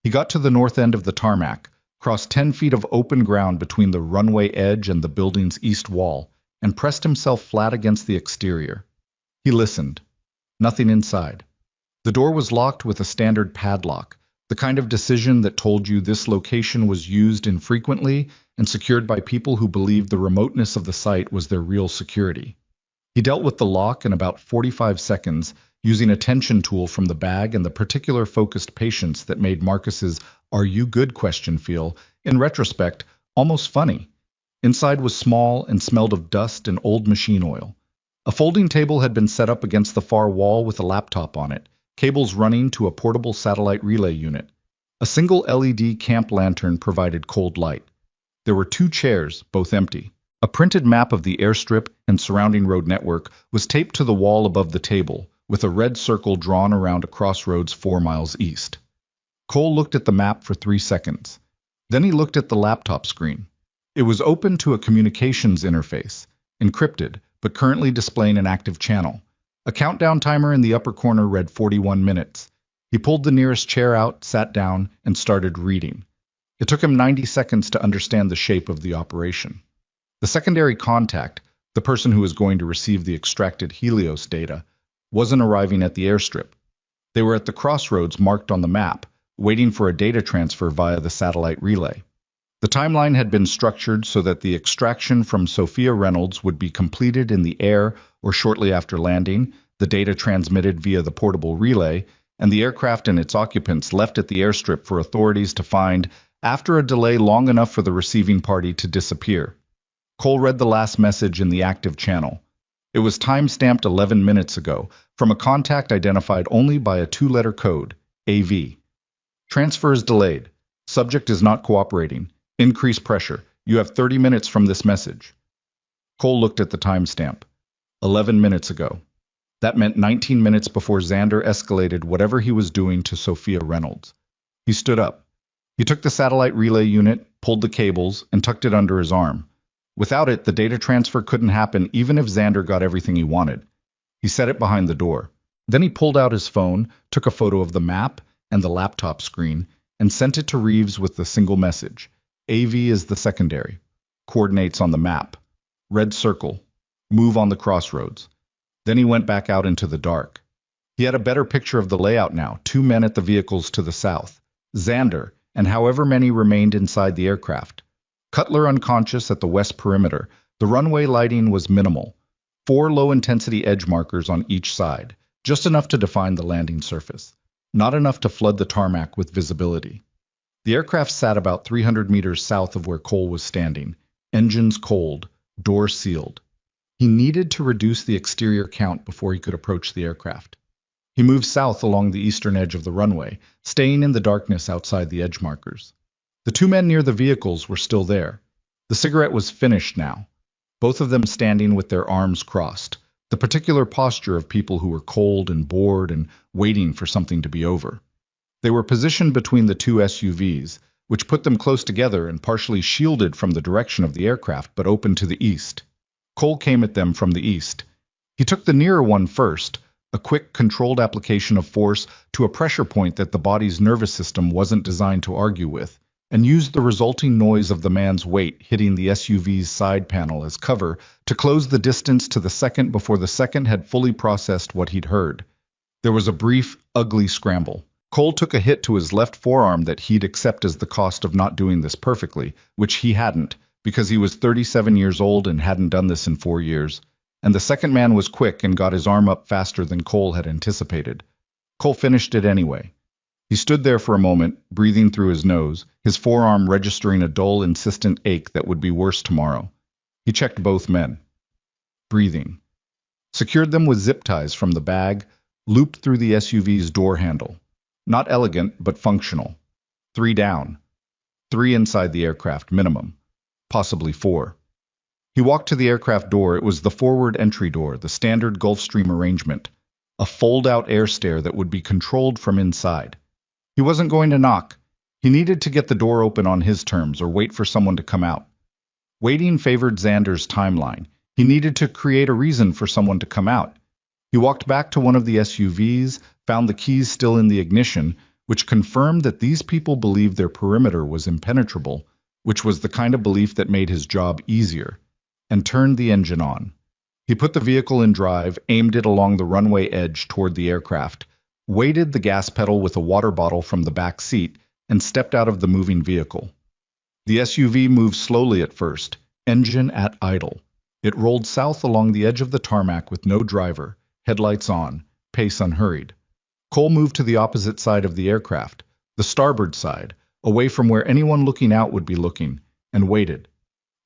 He got to the north end of the tarmac, crossed 10 feet of open ground between the runway edge and the building's east wall, and pressed himself flat against the exterior. He listened. Nothing inside. The door was locked with a standard padlock, the kind of decision that told you this location was used infrequently and secured by people who believed the remoteness of the site was their real security. He dealt with the lock in about 45 seconds, using a tension tool from the bag and the particular focused patience that made Marcus's "Are you good?" question feel, in retrospect, almost funny. Inside was small and smelled of dust and old machine oil. A folding table had been set up against the far wall with a laptop on it, cables running to a portable satellite relay unit. A single LED camp lantern provided cold light. There were 2 chairs, both empty. A printed map of the airstrip and surrounding road network was taped to the wall above the table, with a red circle drawn around a crossroads 4 miles east. Cole looked at the map for 3 seconds. Then he looked at the laptop screen. It was open to a communications interface, encrypted, but currently displaying an active channel. A countdown timer in the upper corner read 41 minutes. He pulled the nearest chair out, sat down, and started reading. It took him 90 seconds to understand the shape of the operation. The secondary contact, the person who was going to receive the extracted Helios data, wasn't arriving at the airstrip. They were at the crossroads marked on the map, waiting for a data transfer via the satellite relay. The timeline had been structured so that the extraction from Sophia Reynolds would be completed in the air or shortly after landing, the data transmitted via the portable relay, and the aircraft and its occupants left at the airstrip for authorities to find after a delay long enough for the receiving party to disappear. Cole read the last message in the active channel. It was time-stamped 11 minutes ago, from a contact identified only by a two-letter code, AV. Transfer is delayed. Subject is not cooperating. Increase pressure. You have 30 minutes from this message. Cole looked at the timestamp. 11 minutes ago. That meant 19 minutes before Xander escalated whatever he was doing to Sophia Reynolds. He stood up. He took the satellite relay unit, pulled the cables, and tucked it under his arm. Without it, the data transfer couldn't happen even if Xander got everything he wanted. He set it behind the door. Then he pulled out his phone, took a photo of the map and the laptop screen, and sent it to Reeves with the single message. AV is the secondary. Coordinates on the map. Red circle. Move on the crossroads. Then he went back out into the dark. He had a better picture of the layout now, 2 men at the vehicles to the south. Xander, and however many remained inside the aircraft. Cutler unconscious at the west perimeter. The runway lighting was minimal. 4 low-intensity edge markers on each side, just enough to define the landing surface. Not enough to flood the tarmac with visibility. The aircraft sat about 300 meters south of where Cole was standing. Engines cold, door sealed. He needed to reduce the exterior count before he could approach the aircraft. He moved south along the eastern edge of the runway, staying in the darkness outside the edge markers. The 2 men near the vehicles were still there. The cigarette was finished now, both of them standing with their arms crossed, the particular posture of people who were cold and bored and waiting for something to be over. They were positioned between the 2 SUVs, which put them close together and partially shielded from the direction of the aircraft but open to the east. Cole came at them from the east. He took the nearer one first, a quick, controlled application of force to a pressure point that the body's nervous system wasn't designed to argue with, and used the resulting noise of the man's weight hitting the SUV's side panel as cover to close the distance to the second before the second had fully processed what he'd heard. There was a brief, ugly scramble. Cole took a hit to his left forearm that he'd accept as the cost of not doing this perfectly, which he hadn't, because he was 37 years old and hadn't done this in 4 years. And the second man was quick and got his arm up faster than Cole had anticipated. Cole finished it anyway. He stood there for a moment, breathing through his nose, his forearm registering a dull, insistent ache that would be worse tomorrow. He checked both men. Breathing. Secured them with zip ties from the bag, looped through the SUV's door handle. Not elegant, but functional. 3 down. 3 inside the aircraft, minimum. Possibly 4. He walked to the aircraft door. It was the forward entry door, the standard Gulfstream arrangement. A fold-out air stair that would be controlled from inside. He wasn't going to knock. He needed to get the door open on his terms or wait for someone to come out. Waiting favored Xander's timeline. He needed to create a reason for someone to come out. He walked back to one of the SUVs, found the keys still in the ignition, which confirmed that these people believed their perimeter was impenetrable, which was the kind of belief that made his job easier, and turned the engine on. He put the vehicle in drive, aimed it along the runway edge toward the aircraft, weighted the gas pedal with a water bottle from the back seat, and stepped out of the moving vehicle. The SUV moved slowly at first, engine at idle. It rolled south along the edge of the tarmac with no driver, headlights on, pace unhurried. Cole moved to the opposite side of the aircraft, the starboard side, away from where anyone looking out would be looking, and waited.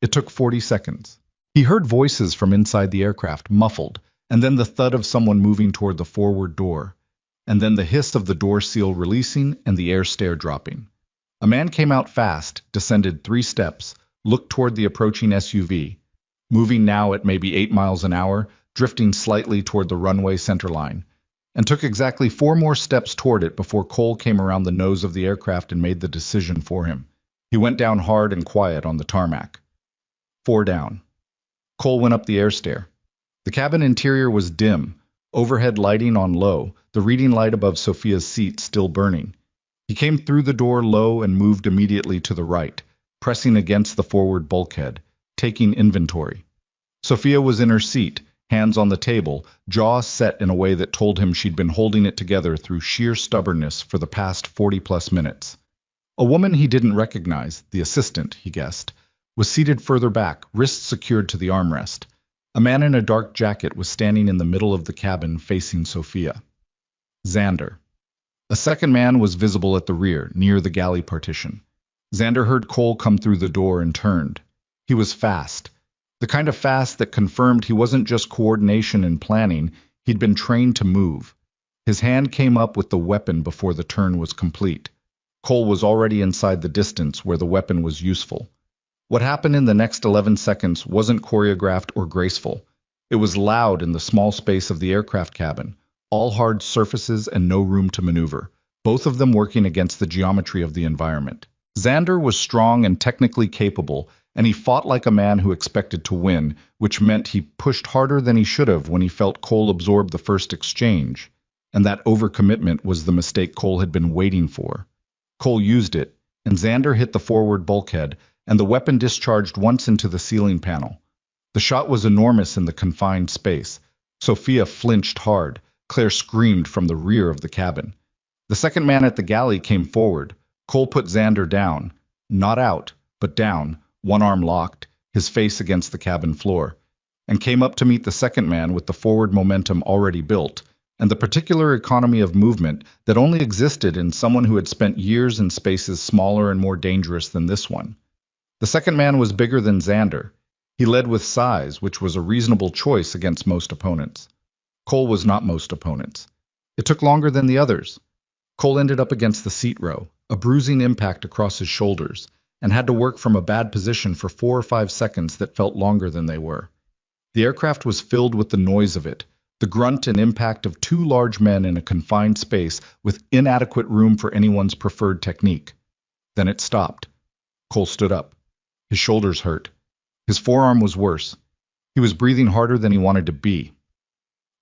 It took 40 seconds. He heard voices from inside the aircraft, muffled, and then the thud of someone moving toward the forward door, and then the hiss of the door seal releasing and the air stair dropping. A man came out fast, descended 3 steps, looked toward the approaching SUV, moving now at maybe 8 miles an hour, drifting slightly toward the runway centerline, and took exactly 4 more steps toward it before Cole came around the nose of the aircraft and made the decision for him. He went down hard and quiet on the tarmac. 4 down. Cole went up the air stair. The cabin interior was dim, overhead lighting on low, the reading light above Sophia's seat still burning. He came through the door low and moved immediately to the right, pressing against the forward bulkhead, taking inventory. Sophia was in her seat, hands on the table, jaw set in a way that told him she'd been holding it together through sheer stubbornness for the past 40-plus minutes. A woman he didn't recognize, the assistant, he guessed, was seated further back, wrists secured to the armrest. A man in a dark jacket was standing in the middle of the cabin facing Sophia. Xander. A second man was visible at the rear, near the galley partition. Xander heard Cole come through the door and turned. He was fast. The kind of fast that confirmed he wasn't just coordination and planning, he'd been trained to move. His hand came up with the weapon before the turn was complete. Cole was already inside the distance where the weapon was useful. What happened in the next 11 seconds wasn't choreographed or graceful. It was loud in the small space of the aircraft cabin, all hard surfaces and no room to maneuver, both of them working against the geometry of the environment. Xander was strong and technically capable, and he fought like a man who expected to win, which meant he pushed harder than he should have when he felt Cole absorb the first exchange. And that overcommitment was the mistake Cole had been waiting for. Cole used it, and Xander hit the forward bulkhead, and the weapon discharged once into the ceiling panel. The shot was enormous in the confined space. Sophia flinched hard. Claire screamed from the rear of the cabin. The second man at the galley came forward. Cole put Xander down. Not out, but down, one arm locked, his face against the cabin floor, and came up to meet the second man with the forward momentum already built, and the particular economy of movement that only existed in someone who had spent years in spaces smaller and more dangerous than this one. The second man was bigger than Xander. He led with size, which was a reasonable choice against most opponents. Cole was not most opponents. It took longer than the others. Cole ended up against the seat row, a bruising impact across his shoulders, and had to work from a bad position for 4 or 5 seconds that felt longer than they were. The aircraft was filled with the noise of it, the grunt and impact of 2 large men in a confined space with inadequate room for anyone's preferred technique. Then it stopped. Cole stood up. His shoulders hurt. His forearm was worse. He was breathing harder than he wanted to be.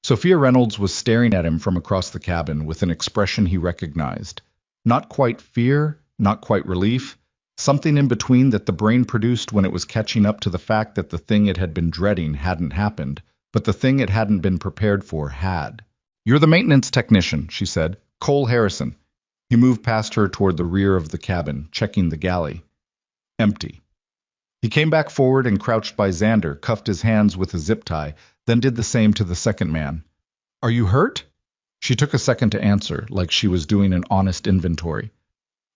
Sophia Reynolds was staring at him from across the cabin with an expression he recognized. Not quite fear, not quite relief, something in between that the brain produced when it was catching up to the fact that the thing it had been dreading hadn't happened, but the thing it hadn't been prepared for had. "You're the maintenance technician," she said. "Cole Harrison." He moved past her toward the rear of the cabin, checking the galley. Empty. He came back forward and crouched by Xander, cuffed his hands with a zip tie, then did the same to the second man. "Are you hurt?" She took a second to answer, like she was doing an honest inventory.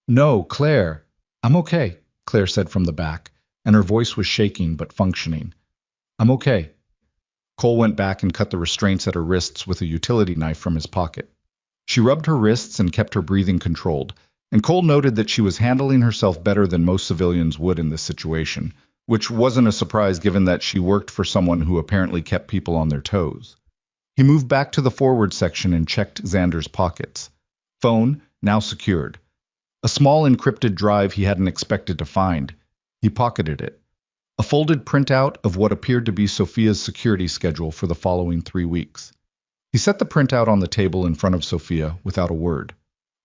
"No, Claire." "I'm okay," Claire said from the back, and her voice was shaking but functioning. "I'm okay." Cole went back and cut the restraints at her wrists with a utility knife from his pocket. She rubbed her wrists and kept her breathing controlled, and Cole noted that she was handling herself better than most civilians would in this situation, which wasn't a surprise given that she worked for someone who apparently kept people on their toes. He moved back to the forward section and checked Xander's pockets. Phone, now secured. A small encrypted drive he hadn't expected to find. He pocketed it. A folded printout of what appeared to be Sophia's security schedule for the following 3 weeks. He set the printout on the table in front of Sophia without a word.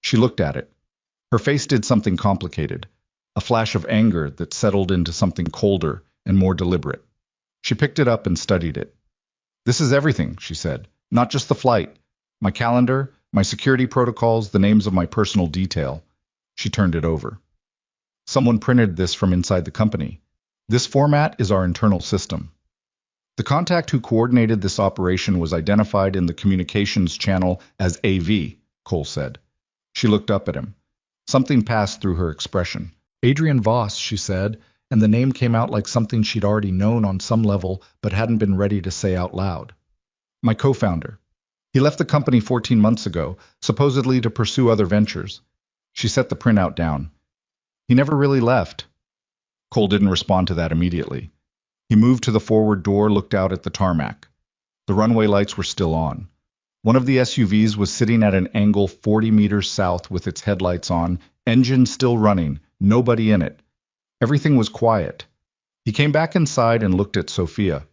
She looked at it. Her face did something complicated, a flash of anger that settled into something colder and more deliberate. She picked it up and studied it. "This is everything," she said. "Not just the flight. My calendar, my security protocols, the names of my personal detail." She turned it over. "Someone printed this from inside the company. This format is our internal system." The contact who coordinated this operation was identified in the communications channel as AV, Cole said. She looked up at him. Something passed through her expression. "Adrian Voss," she said, and the name came out like something she'd already known on some level but hadn't been ready to say out loud. "My co-founder. He left the company 14 months ago, supposedly to pursue other ventures." She set the printout down. "He never really left." Cole didn't respond to that immediately. He moved to the forward door, looked out at the tarmac. The runway lights were still on. One of the SUVs was sitting at an angle 40 meters south with its headlights on, engine still running, nobody in it. Everything was quiet. He came back inside and looked at Sophia.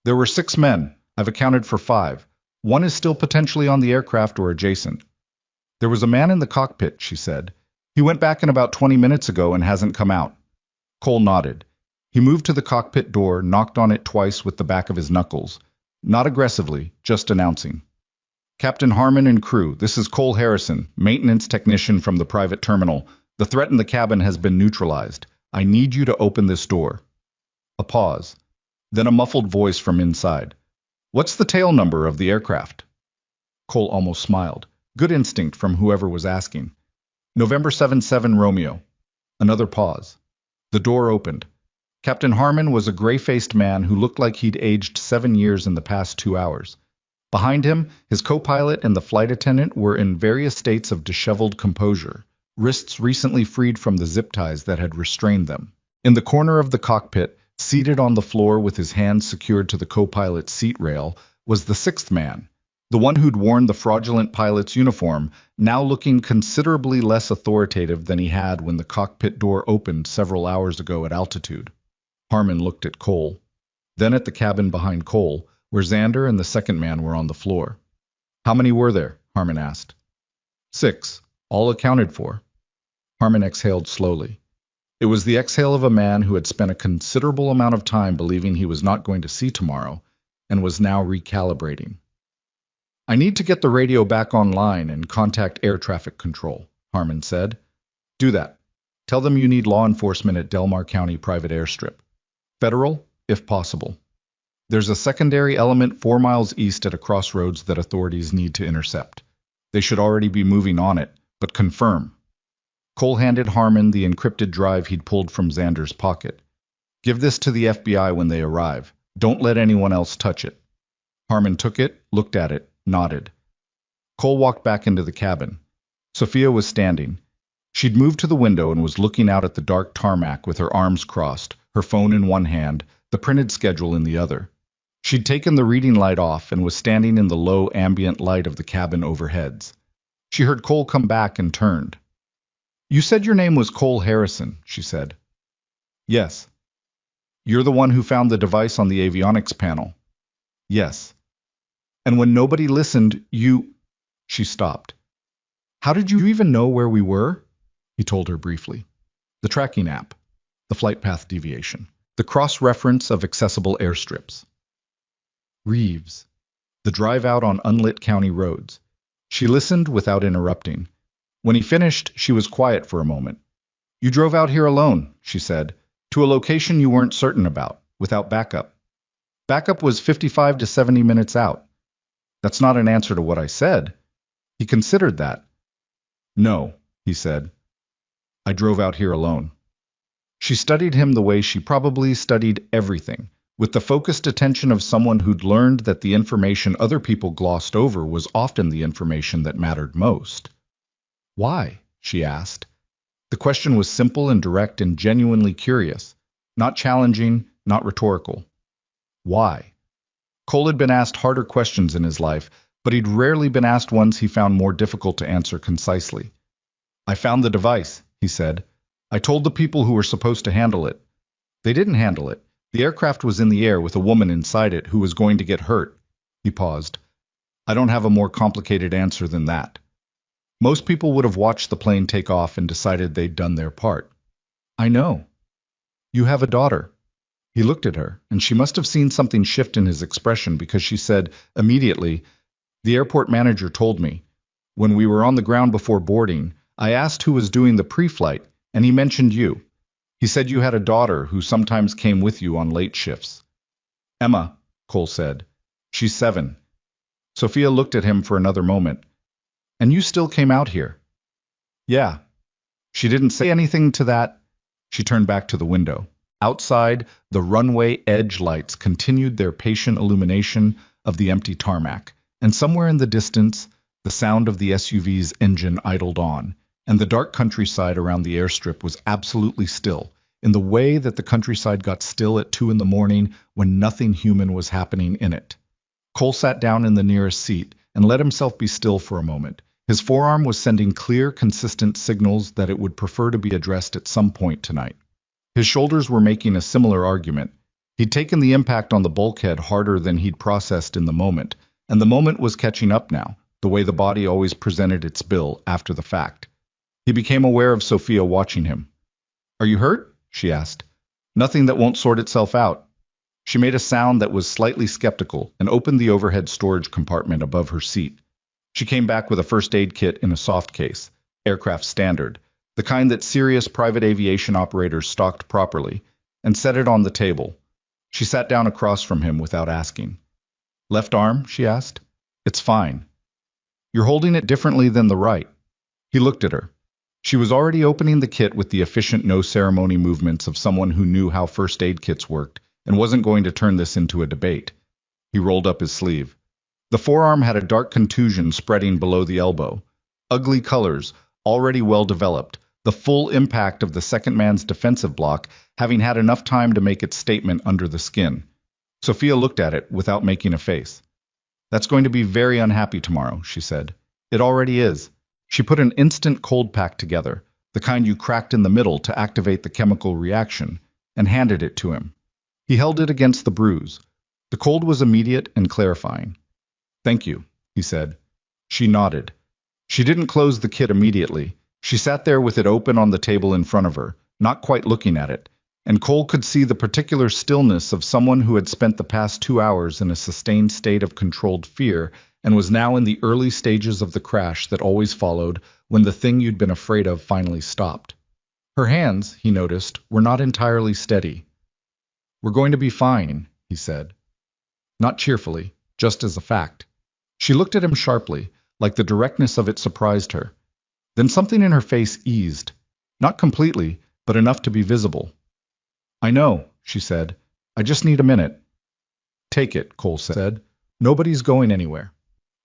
"There were 6 men. I've accounted for 5. 1 is still potentially on the aircraft or adjacent." "There was a man in the cockpit," she said. "He went back in about 20 minutes ago and hasn't come out." Cole nodded. He moved to the cockpit door, knocked on it twice with the back of his knuckles. Not aggressively, just announcing. "Captain Harmon and crew, this is Cole Harrison, maintenance technician from the private terminal. The threat in the cabin has been neutralized. I need you to open this door." A pause. Then a muffled voice from inside. "What's the tail number of the aircraft?" Cole almost smiled. Good instinct from whoever was asking. "November 77 Romeo." Another pause. The door opened. Captain Harmon was a gray-faced man who looked like he'd aged 7 years in the past 2 hours. Behind him, his co-pilot and the flight attendant were in various states of disheveled composure, wrists recently freed from the zip ties that had restrained them. In the corner of the cockpit, seated on the floor with his hands secured to the co-pilot's seat rail, was the sixth man, the one who'd worn the fraudulent pilot's uniform, now looking considerably less authoritative than he had when the cockpit door opened several hours ago at altitude. Harmon looked at Cole, then at the cabin behind Cole, where Xander and the second man were on the floor. "How many were there?" Harmon asked. "6, all accounted for." Harmon exhaled slowly. It was the exhale of a man who had spent a considerable amount of time believing he was not going to see tomorrow, and was now recalibrating. "I need to get the radio back online and contact air traffic control," Harmon said. "Do that. Tell them you need law enforcement at Delmar County Private Airstrip. Federal, if possible. There's a secondary element 4 miles east at a crossroads that authorities need to intercept. They should already be moving on it, but confirm." Cole handed Harmon the encrypted drive he'd pulled from Xander's pocket. "Give this to the FBI when they arrive. Don't let anyone else touch it." Harmon took it, looked at it, nodded. Cole walked back into the cabin. Sophia was standing. She'd moved to the window and was looking out at the dark tarmac with her arms crossed, her phone in one hand, the printed schedule in the other. She'd taken the reading light off and was standing in the low ambient light of the cabin overheads. She heard Cole come back and turned. "You said your name was Cole Harrison," she said. "Yes." "You're the one who found the device on the avionics panel." "Yes." "And when nobody listened, you—" She stopped. "How did you even know where we were?" He told her briefly. "The tracking app, the flight path deviation, the cross-reference of accessible airstrips." Reeves. The drive out on unlit county roads. She listened without interrupting. When he finished, she was quiet for a moment. "You drove out here alone," she said, "to a location you weren't certain about, without backup. Backup was 55 to 70 minutes out. That's not an answer to what I said." He considered that. "No," he said. "I drove out here alone." She studied him the way she probably studied everything, with the focused attention of someone who'd learned that the information other people glossed over was often the information that mattered most. "Why?" she asked. The question was simple and direct and genuinely curious, not challenging, not rhetorical. Why? Cole had been asked harder questions in his life, but he'd rarely been asked ones he found more difficult to answer concisely. "I found the device," he said. "I told the people who were supposed to handle it. They didn't handle it. The aircraft was in the air with a woman inside it who was going to get hurt." He paused. "I don't have a more complicated answer than that. Most people would have watched the plane take off and decided they'd done their part." "I know. You have a daughter." He looked at her, and she must have seen something shift in his expression because she said immediately, "The airport manager told me. When we were on the ground before boarding, I asked who was doing the pre-flight, and he mentioned you. He said you had a daughter who sometimes came with you on late shifts." "Emma," Cole said. "She's 7. Sophia looked at him for another moment. "And you still came out here?" "Yeah." She didn't say anything to that. She turned back to the window. Outside, the runway edge lights continued their patient illumination of the empty tarmac, and somewhere in the distance, the sound of the SUV's engine idled on, and the dark countryside around the airstrip was absolutely still, in the way that the countryside got still at 2 in the morning when nothing human was happening in it. Cole sat down in the nearest seat and let himself be still for a moment. His forearm was sending clear, consistent signals that it would prefer to be addressed at some point tonight. His shoulders were making a similar argument. He'd taken the impact on the bulkhead harder than he'd processed in the moment, and the moment was catching up now, the way the body always presented its bill after the fact. He became aware of Sophia watching him. "Are you hurt?" she asked. "Nothing that won't sort itself out." She made a sound that was slightly skeptical and opened the overhead storage compartment above her seat. She came back with a first aid kit in a soft case, aircraft standard, the kind that serious private aviation operators stocked properly, and set it on the table. She sat down across from him without asking. "Left arm?" she asked. "It's fine." "You're holding it differently than the right." He looked at her. She was already opening the kit with the efficient no-ceremony movements of someone who knew how first aid kits worked and wasn't going to turn this into a debate. He rolled up his sleeve. The forearm had a dark contusion spreading below the elbow. Ugly colors, already well developed, the full impact of the second man's defensive block having had enough time to make its statement under the skin. Sophia looked at it without making a face. "That's going to be very unhappy tomorrow," she said. "It already is." She put an instant cold pack together, the kind you cracked in the middle to activate the chemical reaction, and handed it to him. He held it against the bruise. The cold was immediate and clarifying. "Thank you," he said. She nodded. She didn't close the kit immediately. She sat there with it open on the table in front of her, not quite looking at it, and Cole could see the particular stillness of someone who had spent the past 2 hours in a sustained state of controlled fear and was now in the early stages of the crash that always followed when the thing you'd been afraid of finally stopped. Her hands, he noticed, were not entirely steady. "We're going to be fine," he said. Not cheerfully, just as a fact. She looked at him sharply, like the directness of it surprised her. Then something in her face eased. Not completely, but enough to be visible. "I know," she said. "I just need a minute." "Take it," Cole said. "Nobody's going anywhere."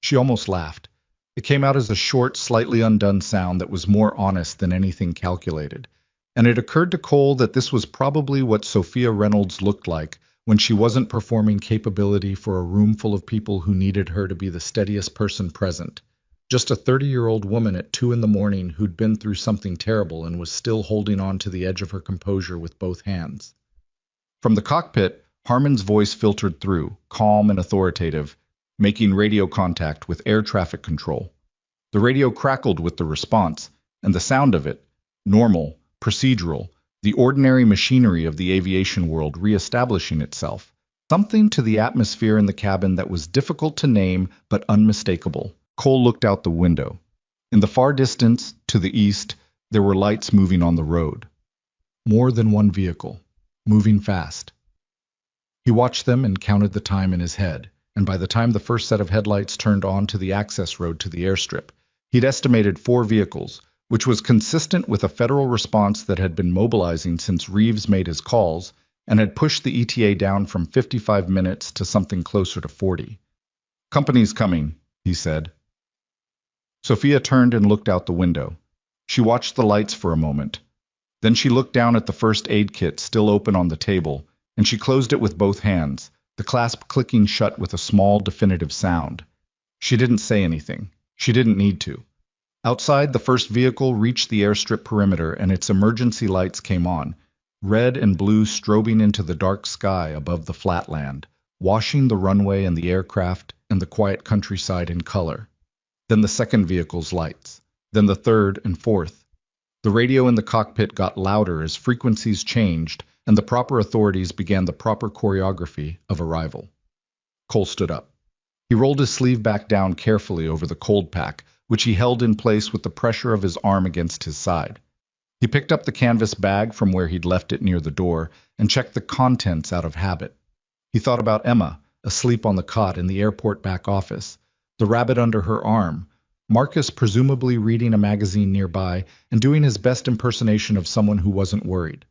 She almost laughed. It came out as a short, slightly undone sound that was more honest than anything calculated. And it occurred to Cole that this was probably what Sophia Reynolds looked like when she wasn't performing capability for a room full of people who needed her to be the steadiest person present. Just a 30-year-old woman at 2 a.m. who'd been through something terrible and was still holding on to the edge of her composure with both hands. From the cockpit, Harmon's voice filtered through, calm and authoritative, making radio contact with air traffic control. The radio crackled with the response, and the sound of it, normal, procedural, the ordinary machinery of the aviation world re-establishing itself. Something to the atmosphere in the cabin that was difficult to name but unmistakable. Cole looked out the window. In the far distance, to the east, there were lights moving on the road. More than one vehicle, moving fast. He watched them and counted the time in his head, and by the time the first set of headlights turned on to the access road to the airstrip, he'd estimated 4 vehicles, which was consistent with a federal response that had been mobilizing since Reeves made his calls and had pushed the ETA down from 55 minutes to something closer to 40. "Company's coming," he said. Sophia turned and looked out the window. She watched the lights for a moment. Then she looked down at the first aid kit still open on the table, and she closed it with both hands, the clasp clicking shut with a small, definitive sound. She didn't say anything. She didn't need to. Outside, the first vehicle reached the airstrip perimeter and its emergency lights came on, red and blue strobing into the dark sky above the flatland, washing the runway and the aircraft and the quiet countryside in color. Then the second vehicle's lights, then the third and fourth. The radio in the cockpit got louder as frequencies changed and the proper authorities began the proper choreography of arrival. Cole stood up. He rolled his sleeve back down carefully over the cold pack, which he held in place with the pressure of his arm against his side. He picked up the canvas bag from where he'd left it near the door and checked the contents out of habit. He thought about Emma, asleep on the cot in the airport back office, the rabbit under her arm, Marcus presumably reading a magazine nearby and doing his best impersonation of someone who wasn't worried.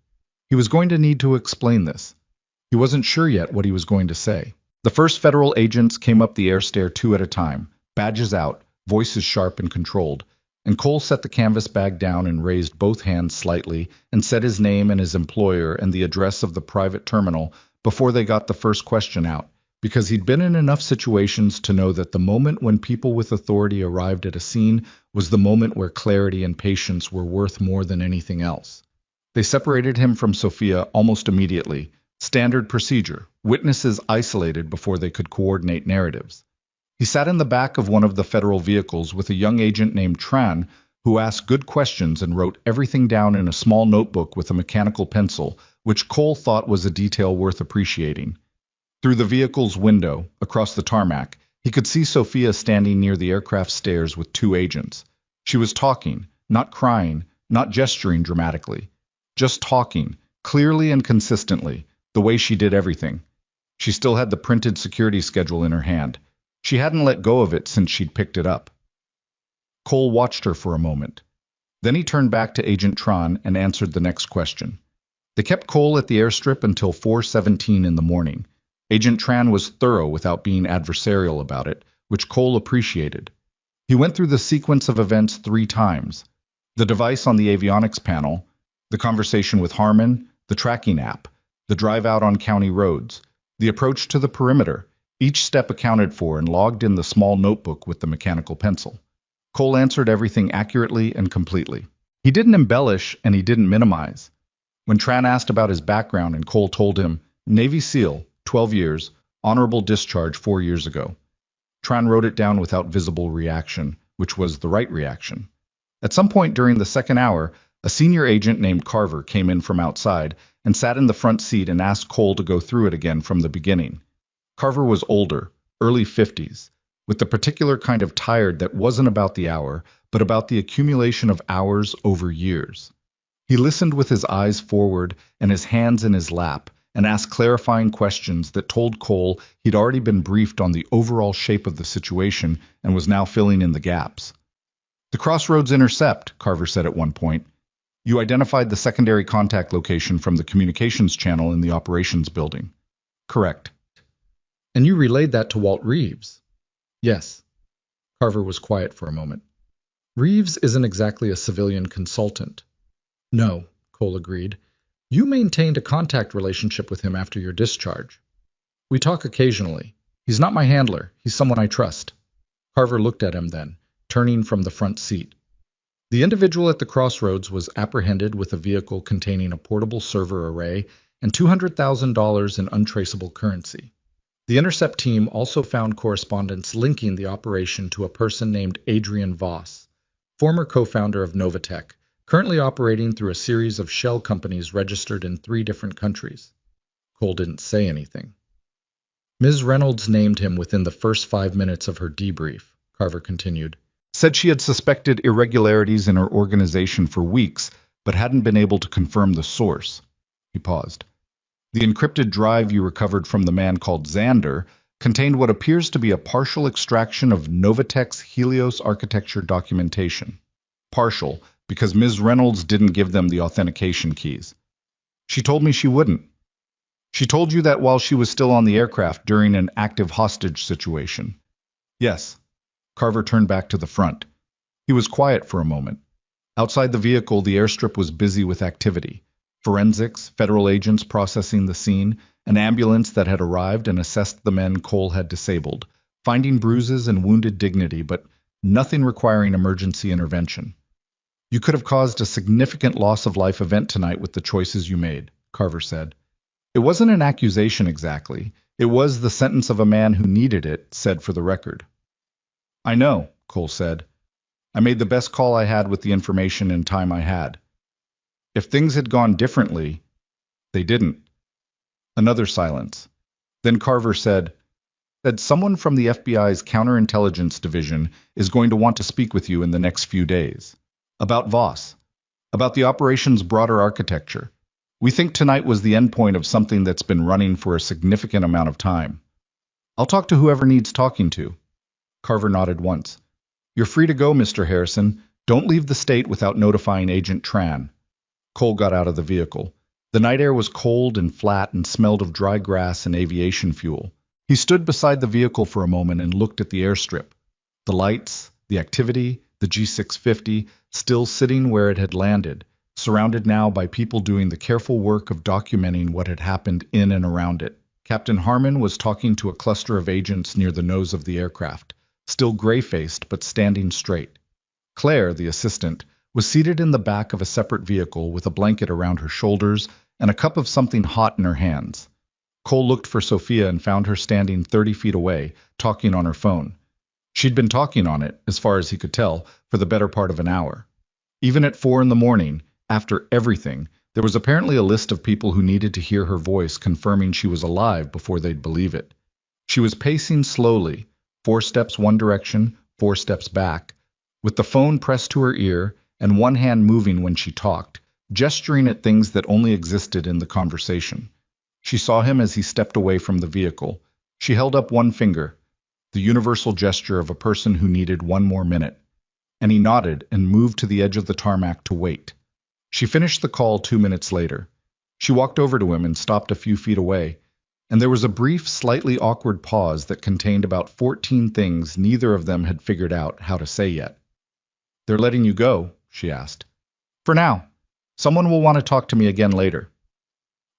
He was going to need to explain this. He wasn't sure yet what he was going to say. The first federal agents came up the air stair 2 at a time, badges out, voices sharp and controlled, and Cole set the canvas bag down and raised both hands slightly and said his name and his employer and the address of the private terminal before they got the first question out, because he'd been in enough situations to know that the moment when people with authority arrived at a scene was the moment where clarity and patience were worth more than anything else. They separated him from Sophia almost immediately. Standard procedure, witnesses isolated before they could coordinate narratives. He sat in the back of one of the federal vehicles with a young agent named Tran, who asked good questions and wrote everything down in a small notebook with a mechanical pencil, which Cole thought was a detail worth appreciating. Through the vehicle's window, across the tarmac, he could see Sophia standing near the aircraft stairs with 2 agents. She was talking, not crying, not gesturing dramatically. Just talking, clearly and consistently, the way she did everything. She still had the printed security schedule in her hand. She hadn't let go of it since she'd picked it up. Cole watched her for a moment. Then he turned back to Agent Tran and answered the next question. They kept Cole at the airstrip until 4:17 in the morning. Agent Tran was thorough without being adversarial about it, which Cole appreciated. He went through the sequence of events 3 times. The device on the avionics panel, the conversation with Harmon, the tracking app, the drive out on county roads, the approach to the perimeter, each step accounted for and logged in the small notebook with the mechanical pencil. Cole answered everything accurately and completely. He didn't embellish and he didn't minimize. When Tran asked about his background and Cole told him, Navy SEAL, 12 years, honorable discharge 4 years ago. Tran wrote it down without visible reaction, which was the right reaction. At some point during the second hour, a senior agent named Carver came in from outside and sat in the front seat and asked Cole to go through it again from the beginning. Carver was older, early 50s, with the particular kind of tired that wasn't about the hour, but about the accumulation of hours over years. He listened with his eyes forward and his hands in his lap, and asked clarifying questions that told Cole he'd already been briefed on the overall shape of the situation and was now filling in the gaps. The Crossroads intercept, Carver said at one point. You identified the secondary contact location from the communications channel in the operations building. Correct. And you relayed that to Walt Reeves? Yes. Carver was quiet for a moment. Reeves isn't exactly a civilian consultant. No, Cole agreed. You maintained a contact relationship with him after your discharge. We talk occasionally. He's not my handler. He's someone I trust. Carver looked at him then, turning from the front seat. The individual at the Crossroads was apprehended with a vehicle containing a portable server array and $200,000 in untraceable currency. The intercept team also found correspondence linking the operation to a person named Adrian Voss, former co-founder of Novatech, currently operating through a series of shell companies registered in 3 different countries. Cole didn't say anything. Ms. Reynolds named him within the first 5 minutes of her debrief, Carver continued. Said she had suspected irregularities in her organization for weeks, but hadn't been able to confirm the source. He paused. The encrypted drive you recovered from the man called Xander contained what appears to be a partial extraction of Novatech's Helios architecture documentation. Partial, because Ms. Reynolds didn't give them the authentication keys. She told me she wouldn't. She told you that while she was still on the aircraft during an active hostage situation. Yes. Carver turned back to the front. He was quiet for a moment. Outside the vehicle, the airstrip was busy with activity. Forensics, federal agents processing the scene, an ambulance that had arrived and assessed the men Cole had disabled, finding bruises and wounded dignity, but nothing requiring emergency intervention. You could have caused a significant loss of life event tonight with the choices you made, Carver said. It wasn't an accusation exactly. It was the sentence of a man who needed it, said for the record. I know, Cole said. I made the best call I had with the information and time I had. If things had gone differently, they didn't. Another silence. Then Carver said, someone from the FBI's counterintelligence division is going to want to speak with you in the next few days. About Voss. About the operation's broader architecture. We think tonight was the endpoint of something that's been running for a significant amount of time. I'll talk to whoever needs talking to. Carver nodded once. You're free to go, Mr. Harrison. Don't leave the state without notifying Agent Tran. Cole got out of the vehicle. The night air was cold and flat and smelled of dry grass and aviation fuel. He stood beside the vehicle for a moment and looked at the airstrip. The lights, the activity, the G650, still sitting where it had landed, surrounded now by people doing the careful work of documenting what had happened in and around it. Captain Harmon was talking to a cluster of agents near the nose of the aircraft, still gray-faced but standing straight. Claire, the assistant, was seated in the back of a separate vehicle with a blanket around her shoulders and a cup of something hot in her hands. Cole looked for Sophia and found her standing 30 feet away, talking on her phone. She'd been talking on it, as far as he could tell, for the better part of an hour. Even at 4 in the morning, after everything, there was apparently a list of people who needed to hear her voice confirming she was alive before they'd believe it. She was pacing slowly, 4 steps one direction, 4 steps back, with the phone pressed to her ear and one hand moving when she talked, gesturing at things that only existed in the conversation. She saw him as he stepped away from the vehicle. She held up one finger, the universal gesture of a person who needed one more minute. and he nodded and moved to the edge of the tarmac to wait. She finished the call 2 minutes later. She walked over to him and stopped a few feet away, and there was a brief, slightly awkward pause that contained about 14 things neither of them had figured out how to say yet. "They're letting you go?" she asked. "For now. Someone will want to talk to me again later."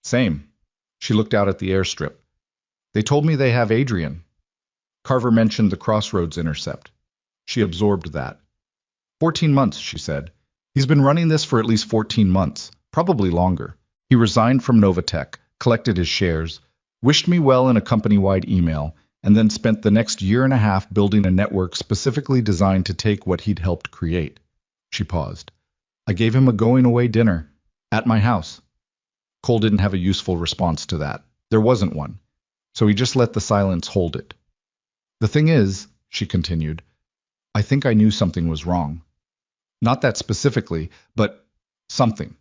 "Same." She looked out at the airstrip. "They told me they have Adrian." Carver mentioned the Crossroads intercept. She absorbed that. 14 months, she said. "He's been running this for at least 14 months, probably longer. He resigned from Novatech, collected his shares, wished me well in a company-wide email, and then spent the next year and a half building a network specifically designed to take what he'd helped create." She paused. "I gave him a going-away dinner at my house." Cole didn't have a useful response to that. There wasn't one. So he just let the silence hold it. "The thing is," she continued, "I think I knew something was wrong. Not that specifically, but something.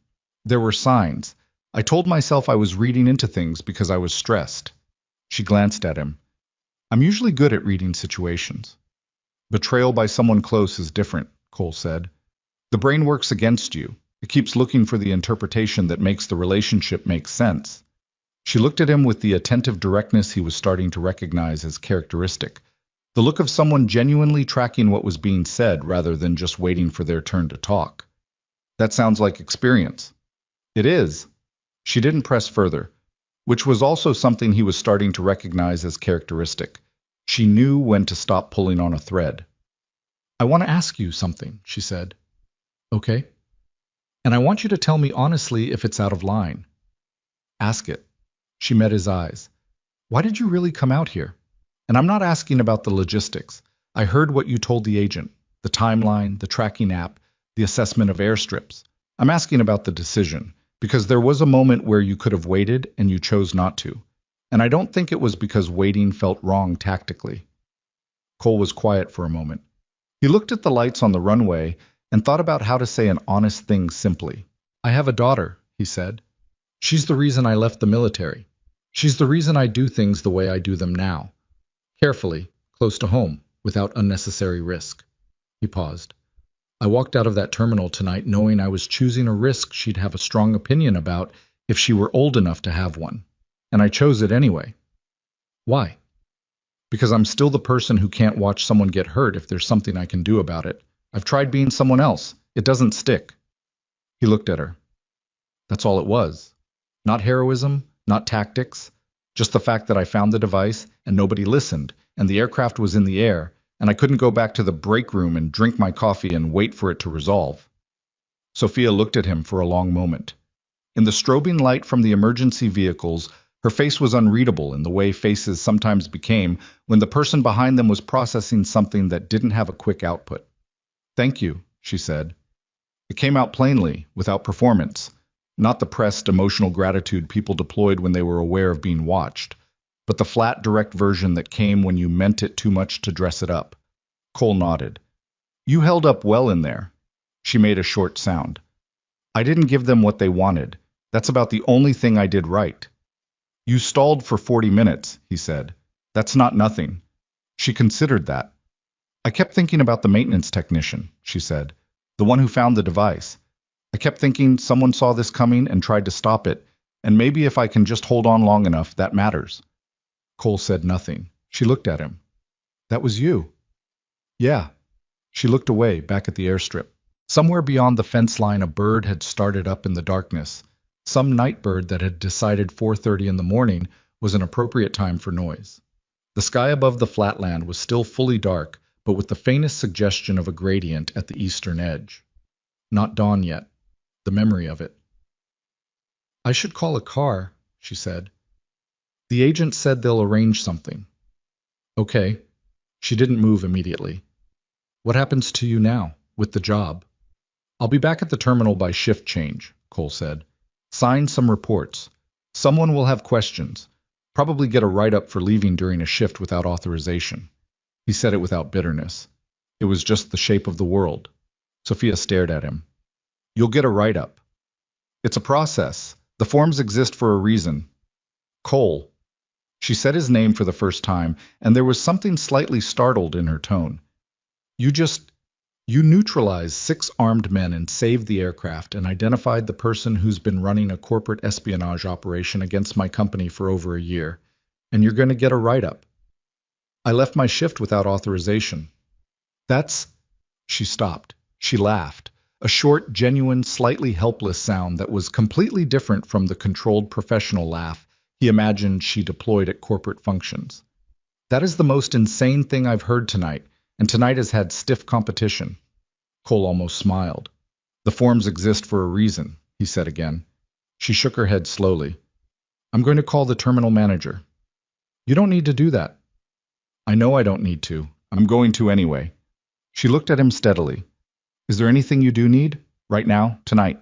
There were signs. I told myself I was reading into things because I was stressed." She glanced at him. "I'm usually good at reading situations." "Betrayal by someone close is different," Cole said. "The brain works against you. It keeps looking for the interpretation that makes the relationship make sense." She looked at him with the attentive directness he was starting to recognize as characteristic, the look of someone genuinely tracking what was being said rather than just waiting for their turn to talk. "That sounds like experience." "It is." She didn't press further, which was also something he was starting to recognize as characteristic. She knew when to stop pulling on a thread. "I want to ask you something," she said. "Okay. And I want you to tell me honestly if it's out of line." "Ask it." She met his eyes. "Why did you really come out here? And I'm not asking about the logistics. I heard what you told the agent, the timeline, the tracking app, the assessment of airstrips. I'm asking about the decision, because there was a moment where you could have waited and you chose not to. And I don't think it was because waiting felt wrong tactically." Cole was quiet for a moment. He looked at the lights on the runway and thought about how to say an honest thing simply. "I have a daughter," he said. "She's the reason I left the military. She's the reason I do things the way I do them now. Carefully, close to home, without unnecessary risk." He paused. "I walked out of that terminal tonight knowing I was choosing a risk she'd have a strong opinion about if she were old enough to have one. And I chose it anyway." "Why?" "Because I'm still the person who can't watch someone get hurt if there's something I can do about it. I've tried being someone else. It doesn't stick." He looked at her. That's all it was. Not heroism, not tactics, just the fact that I found the device and nobody listened, and the aircraft was in the air, and I couldn't go back to the break room and drink my coffee and wait for it to resolve. Sophia looked at him for a long moment. In the strobing light from the emergency vehicles, her face was unreadable in the way faces sometimes became when the person behind them was processing something that didn't have a quick output. "Thank you," she said. It came out plainly, without performance, not the pressed emotional gratitude people deployed when they were aware of being watched, but the flat, direct version that came when you meant it too much to dress it up. Cole nodded. "You held up well in there." She made a short sound. "I didn't give them what they wanted. That's about the only thing I did right." "You stalled for 40 minutes, he said. "That's not nothing." She considered that. "I kept thinking about the maintenance technician," she said, "the one who found the device. I kept thinking someone saw this coming and tried to stop it, and maybe if I can just hold on long enough, that matters." Cole said nothing. She looked at him. "That was you." "Yeah." She looked away, back at the airstrip. Somewhere beyond the fence line a bird had started up in the darkness. Some night bird that had decided 4:30 in the morning was an appropriate time for noise. The sky above the flatland was still fully dark, but with the faintest suggestion of a gradient at the eastern edge. Not dawn yet. The memory of it. "I should call a car," she said. "The agent said they'll arrange something." "Okay." She didn't move immediately. "What happens to you now, with the job?" "I'll be back at the terminal by shift change," Cole said. "Sign some reports. Someone will have questions. Probably get a write-up for leaving during a shift without authorization." He said it without bitterness. It was just the shape of the world. Sophia stared at him. "You'll get a write-up. It's a process. The forms exist for a reason." "Cole." She said his name for the first time, and there was something slightly startled in her tone. "You just You neutralized 6 armed men and saved the aircraft and identified the person who's been running a corporate espionage operation against my company for over a year, and you're going to get a write-up. I left my shift without authorization. That's... She stopped. She laughed. A short, genuine, slightly helpless sound that was completely different from the controlled professional laugh he imagined she deployed at corporate functions. That is the most insane thing I've heard tonight, and tonight has had stiff competition. Cole almost smiled. The forms exist for a reason, he said again. She shook her head slowly. I'm going to call the terminal manager. You don't need to do that. I know I don't need to. I'm going to anyway. She looked at him steadily. Is there anything you do need? Right now? Tonight?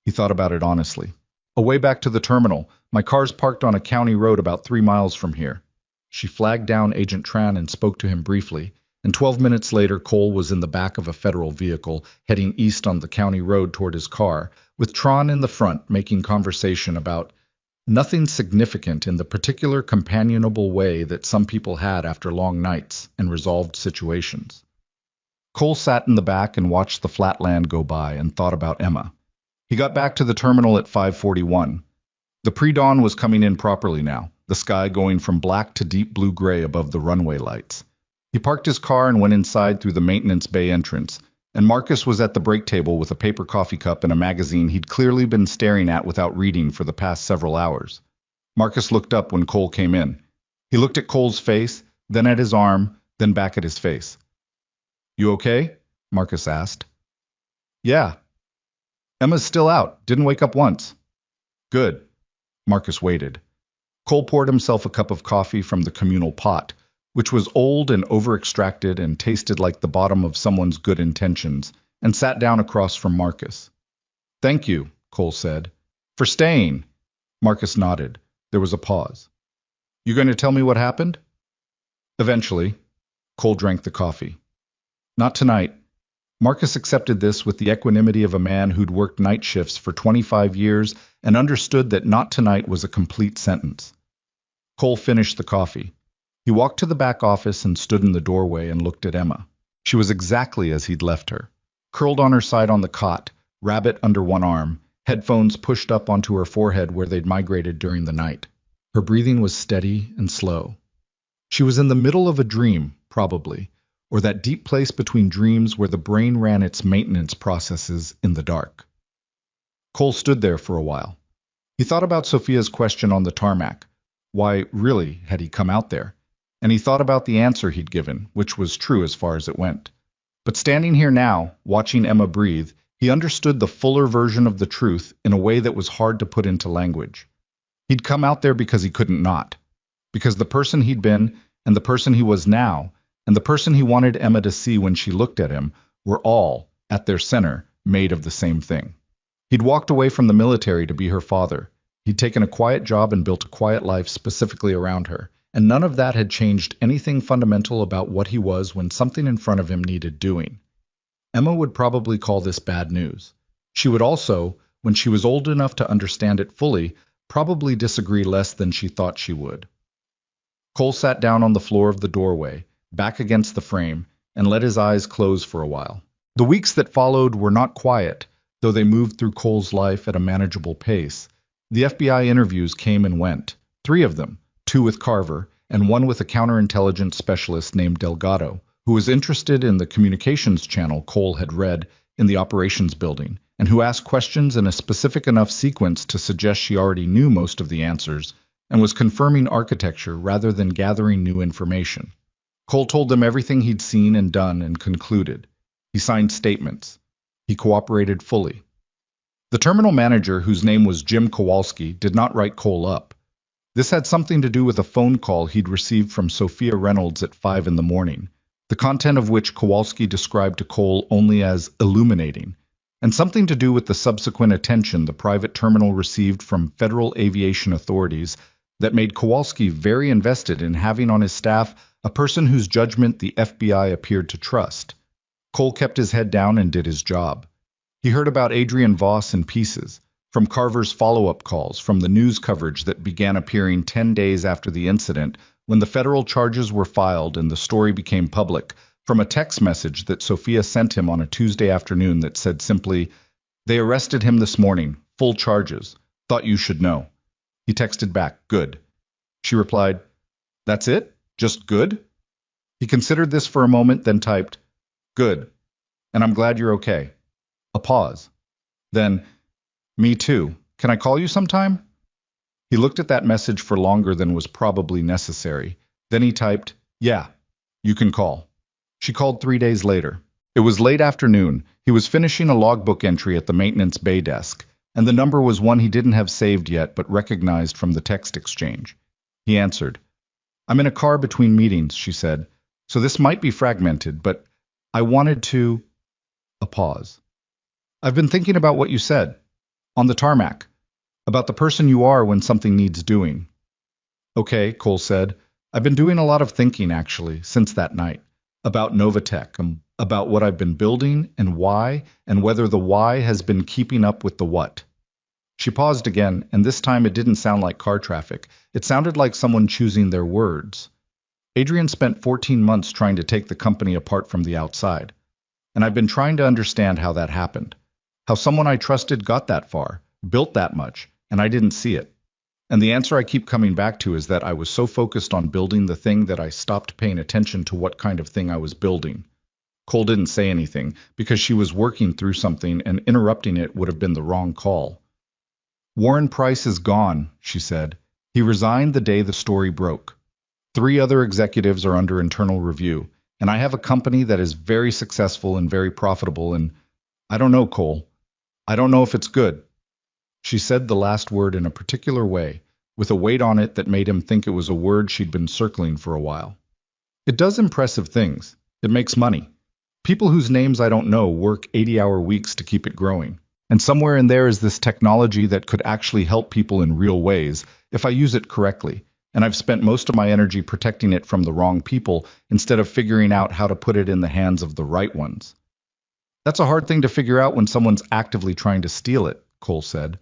He thought about it honestly. Away back to the terminal. My car's parked on a county road about 3 miles from here. She flagged down Agent Tran and spoke to him briefly, and 12 minutes later Cole was in the back of a federal vehicle, heading east on the county road toward his car, with Tran in the front making conversation about nothing significant in the particular companionable way that some people had after long nights and resolved situations. Cole sat in the back and watched the flat land go by and thought about Emma. He got back to the terminal at 5:41. The pre-dawn was coming in properly now, the sky going from black to deep blue-gray above the runway lights. He parked his car and went inside through the maintenance bay entrance, and Marcus was at the break table with a paper coffee cup and a magazine he'd clearly been staring at without reading for the past several hours. Marcus looked up when Cole came in. He looked at Cole's face, then at his arm, then back at his face. You okay? Marcus asked. Yeah. Emma's still out. Didn't wake up once. Good. Marcus waited. Cole poured himself a cup of coffee from the communal pot, which was old and over-extracted and tasted like the bottom of someone's good intentions, and sat down across from Marcus. Thank you, Cole said. For staying. Marcus nodded. There was a pause. You going to tell me what happened? Eventually. Cole drank the coffee. Not tonight. Marcus accepted this with the equanimity of a man who'd worked night shifts for 25 years and understood that not tonight was a complete sentence. Cole finished the coffee. He walked to the back office and stood in the doorway and looked at Emma. She was exactly as he'd left her, curled on her side on the cot, rabbit under one arm, headphones pushed up onto her forehead where they'd migrated during the night. Her breathing was steady and slow. She was in the middle of a dream, probably, or that deep place between dreams where the brain ran its maintenance processes in the dark. Cole stood there for a while. He thought about Sophia's question on the tarmac. Why, really, had he come out there? And he thought about the answer he'd given, which was true as far as it went. But standing here now, watching Emma breathe, he understood the fuller version of the truth in a way that was hard to put into language. He'd come out there because he couldn't not. Because the person he'd been, and the person he was now, and the person he wanted Emma to see when she looked at him, were all, at their center, made of the same thing. He'd walked away from the military to be her father. He'd taken a quiet job and built a quiet life specifically around her, and none of that had changed anything fundamental about what he was when something in front of him needed doing. Emma would probably call this bad news. She would also, when she was old enough to understand it fully, probably disagree less than she thought she would. Cole sat down on the floor of the doorway, back against the frame, and let his eyes close for a while. The weeks that followed were not quiet, though they moved through Cole's life at a manageable pace. The FBI interviews came and went, 3 of them, 2 with Carver, and 1 with a counterintelligence specialist named Delgado, who was interested in the communications channel Cole had read in the operations building, and who asked questions in a specific enough sequence to suggest she already knew most of the answers, and was confirming architecture rather than gathering new information. Cole told them everything he'd seen and done and concluded. He signed statements. He cooperated fully. The terminal manager, whose name was Jim Kowalski, did not write Cole up. This had something to do with a phone call he'd received from Sophia Reynolds at 5 in the morning, the content of which Kowalski described to Cole only as illuminating, and something to do with the subsequent attention the private terminal received from federal aviation authorities that made Kowalski very invested in having on his staff a person whose judgment the FBI appeared to trust. Cole kept his head down and did his job. He heard about Adrian Voss in pieces, from Carver's follow-up calls, from the news coverage that began appearing 10 days after the incident, when the federal charges were filed and the story became public, from a text message that Sophia sent him on a Tuesday afternoon that said simply, "They arrested him this morning, full charges. Thought you should know." He texted back, "Good." She replied, "That's it? Just good?" He considered this for a moment, then typed, "Good. And I'm glad you're okay." A pause. Then, "Me too. Can I call you sometime?" He looked at that message for longer than was probably necessary. Then he typed, "Yeah, you can call." She called 3 days later. It was late afternoon. He was finishing a logbook entry at the maintenance bay desk, and the number was one he didn't have saved yet but recognized from the text exchange. He answered. "I'm in a car between meetings," she said, "so this might be fragmented, but I wanted to—" A pause. "I've been thinking about what you said. On the tarmac. About the person you are when something needs doing." "Okay," Cole said. "I've been doing a lot of thinking, actually, since that night. About Novatech, about what I've been building, and why, and whether the why has been keeping up with the what." She paused again, and this time it didn't sound like car traffic. It sounded like someone choosing their words. "Adrian spent 14 months trying to take the company apart from the outside. And I've been trying to understand how that happened. How someone I trusted got that far, built that much, and I didn't see it. And the answer I keep coming back to is that I was so focused on building the thing that I stopped paying attention to what kind of thing I was building." Cole didn't say anything, because she was working through something and interrupting it would have been the wrong call. "Warren Price is gone," she said. "He resigned the day the story broke. 3 other executives are under internal review, and I have a company that is very successful and very profitable, and I don't know, Cole. I don't know if it's good." She said the last word in a particular way, with a weight on it that made him think it was a word she'd been circling for a while. "It does impressive things. It makes money. People whose names I don't know work 80-hour weeks to keep it growing. And somewhere in there is this technology that could actually help people in real ways, if I use it correctly. And I've spent most of my energy protecting it from the wrong people instead of figuring out how to put it in the hands of the right ones." "That's a hard thing to figure out when someone's actively trying to steal it," Cole said.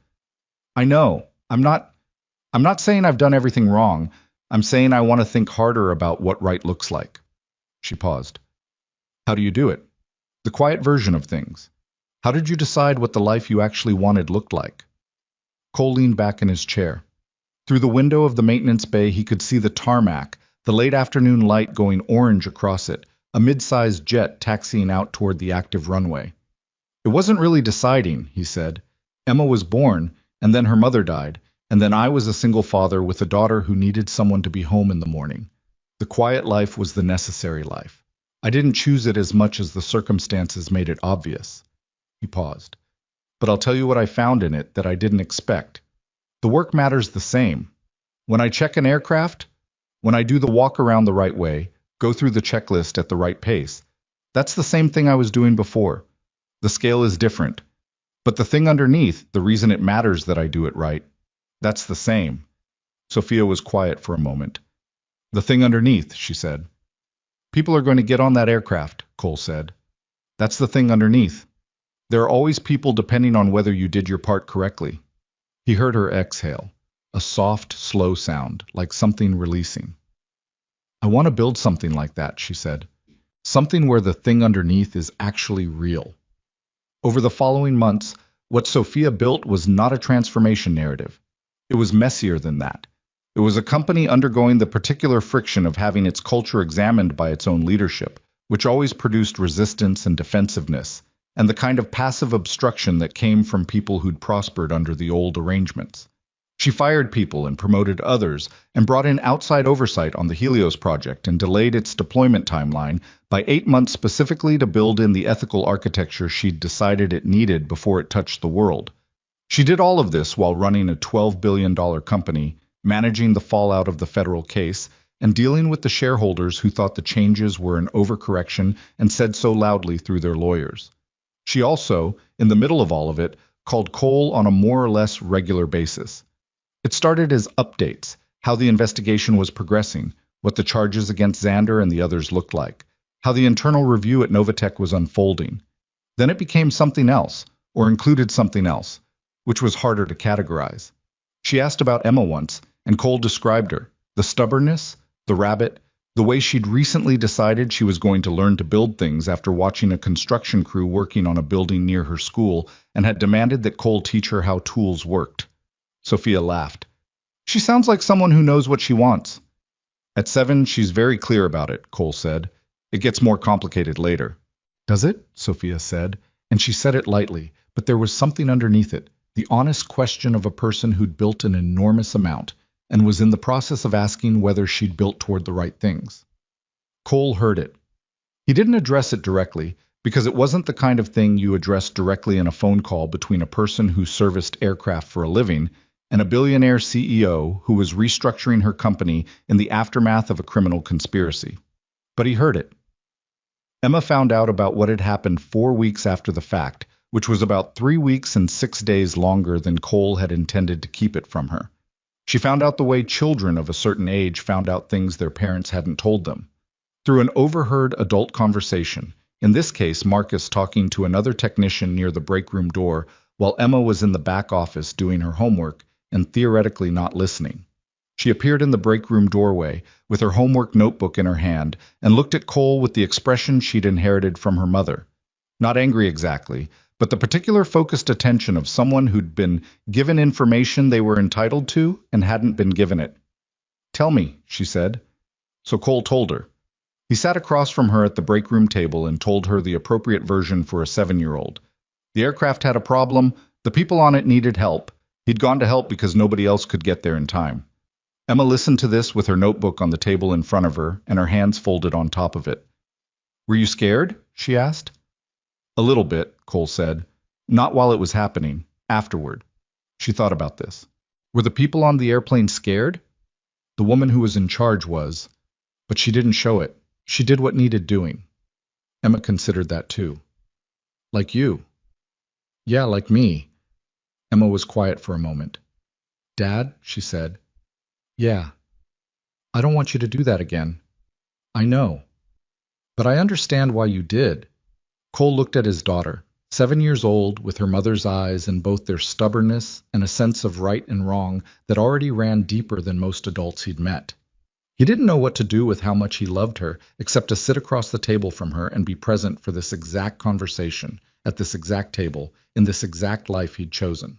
"I know. I'm not saying I've done everything wrong. I'm saying I want to think harder about what right looks like." She paused. "How do you do it? The quiet version of things. How did you decide what the life you actually wanted looked like?" Cole leaned back in his chair. Through the window of the maintenance bay he could see the tarmac, the late afternoon light going orange across it, a mid-sized jet taxiing out toward the active runway. "It wasn't really deciding," he said. "Emma was born, and then her mother died, and then I was a single father with a daughter who needed someone to be home in the morning. The quiet life was the necessary life. I didn't choose it as much as the circumstances made it obvious." He paused. "But I'll tell you what I found in it that I didn't expect. The work matters the same. When I check an aircraft, when I do the walk around the right way, go through the checklist at the right pace, that's the same thing I was doing before. The scale is different. But the thing underneath, the reason it matters that I do it right, that's the same." Sophia was quiet for a moment. "The thing underneath," she said. "People are going to get on that aircraft," Cole said. "That's the thing underneath. There are always people depending on whether you did your part correctly." He heard her exhale, a soft, slow sound, like something releasing. "I want to build something like that," she said. "Something where the thing underneath is actually real." Over the following months, what Sophia built was not a transformation narrative. It was messier than that. It was a company undergoing the particular friction of having its culture examined by its own leadership, which always produced resistance and defensiveness, and the kind of passive obstruction that came from people who'd prospered under the old arrangements. She fired people and promoted others, and brought in outside oversight on the Helios project and delayed its deployment timeline by 8 months specifically to build in the ethical architecture she'd decided it needed before it touched the world. She did all of this while running a $12 billion company, managing the fallout of the federal case, and dealing with the shareholders who thought the changes were an overcorrection and said so loudly through their lawyers. She also, in the middle of all of it, called Cole on a more or less regular basis. It started as updates, how the investigation was progressing, what the charges against Xander and the others looked like, how the internal review at Novatech was unfolding. Then it became something else, or included something else, which was harder to categorize. She asked about Emma once, and Cole described her, the stubbornness, the rabbit, The way she'd recently decided she was going to learn to build things after watching a construction crew working on a building near her school and had demanded that Cole teach her how tools worked. Sophia laughed. She sounds like someone who knows what she wants. At 7, she's very clear about it, Cole said. It gets more complicated later. Does it? Sophia said, and she said it lightly, but there was something underneath it, the honest question of a person who'd built an enormous amount and was in the process of asking whether she'd built toward the right things. Cole heard it. He didn't address it directly, because it wasn't the kind of thing you address directly in a phone call between a person who serviced aircraft for a living and a billionaire CEO who was restructuring her company in the aftermath of a criminal conspiracy. But he heard it. Emma found out about what had happened 4 weeks after the fact, which was about 3 weeks and 6 days longer than Cole had intended to keep it from her. She found out the way children of a certain age found out things their parents hadn't told them. Through an overheard adult conversation, in this case Marcus talking to another technician near the break room door while Emma was in the back office doing her homework and theoretically not listening. She appeared in the break room doorway with her homework notebook in her hand and looked at Cole with the expression she'd inherited from her mother. Not angry exactly, but the particular focused attention of someone who'd been given information they were entitled to and hadn't been given it. "Tell me," she said. So Cole told her. He sat across from her at the break room table and told her the appropriate version for a 7-year-old. The aircraft had a problem, the people on it needed help. He'd gone to help because nobody else could get there in time. Emma listened to this with her notebook on the table in front of her and her hands folded on top of it. "Were you scared?" she asked. "A little bit," Cole said. "Not while it was happening. Afterward." She thought about this. Were the people on the airplane scared? The woman who was in charge was, but she didn't show it. She did what needed doing. Emma considered that too. "Like you." "Yeah, like me." Emma was quiet for a moment. "Dad," she said. "Yeah. I don't want you to do that again." "I know. But I understand why you did." Cole looked at his daughter, 7 years old, with her mother's eyes and both their stubbornness and a sense of right and wrong that already ran deeper than most adults he'd met. He didn't know what to do with how much he loved her, except to sit across the table from her and be present for this exact conversation, at this exact table, in this exact life he'd chosen.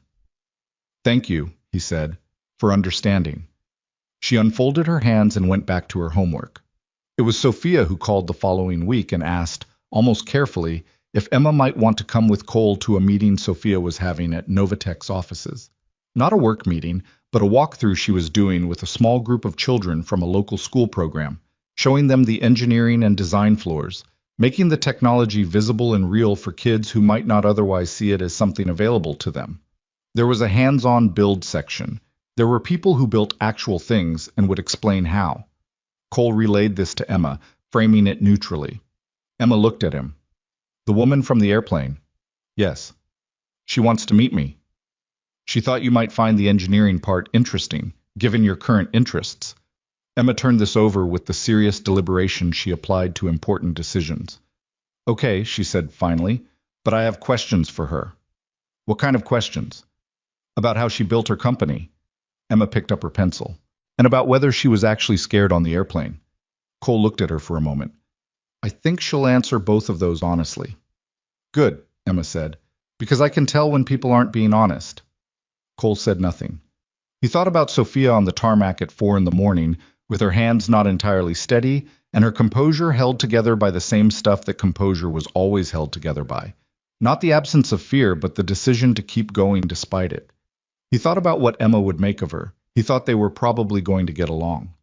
"Thank you," he said, "for understanding." She unfolded her hands and went back to her homework. It was Sophia who called the following week and asked, almost carefully, if Emma might want to come with Cole to a meeting Sophia was having at Novatech's offices. Not a work meeting, but a walkthrough she was doing with a small group of children from a local school program, showing them the engineering and design floors, making the technology visible and real for kids who might not otherwise see it as something available to them. There was a hands-on build section. There were people who built actual things and would explain how. Cole relayed this to Emma, framing it neutrally. Emma looked at him. "The woman from the airplane?" "Yes." "She wants to meet me." "She thought you might find the engineering part interesting, given your current interests." Emma turned this over with the serious deliberation she applied to important decisions. "Okay," she said finally, "but I have questions for her." "What kind of questions?" "About how she built her company." Emma picked up her pencil. "And about whether she was actually scared on the airplane." Cole looked at her for a moment. "I think she'll answer both of those honestly." "Good," Emma said, "because I can tell when people aren't being honest." Cole said nothing. He thought about Sophia on the tarmac at 4 in the morning, with her hands not entirely steady, and her composure held together by the same stuff that composure was always held together by. Not the absence of fear, but the decision to keep going despite it. He thought about what Emma would make of her. He thought they were probably going to get along.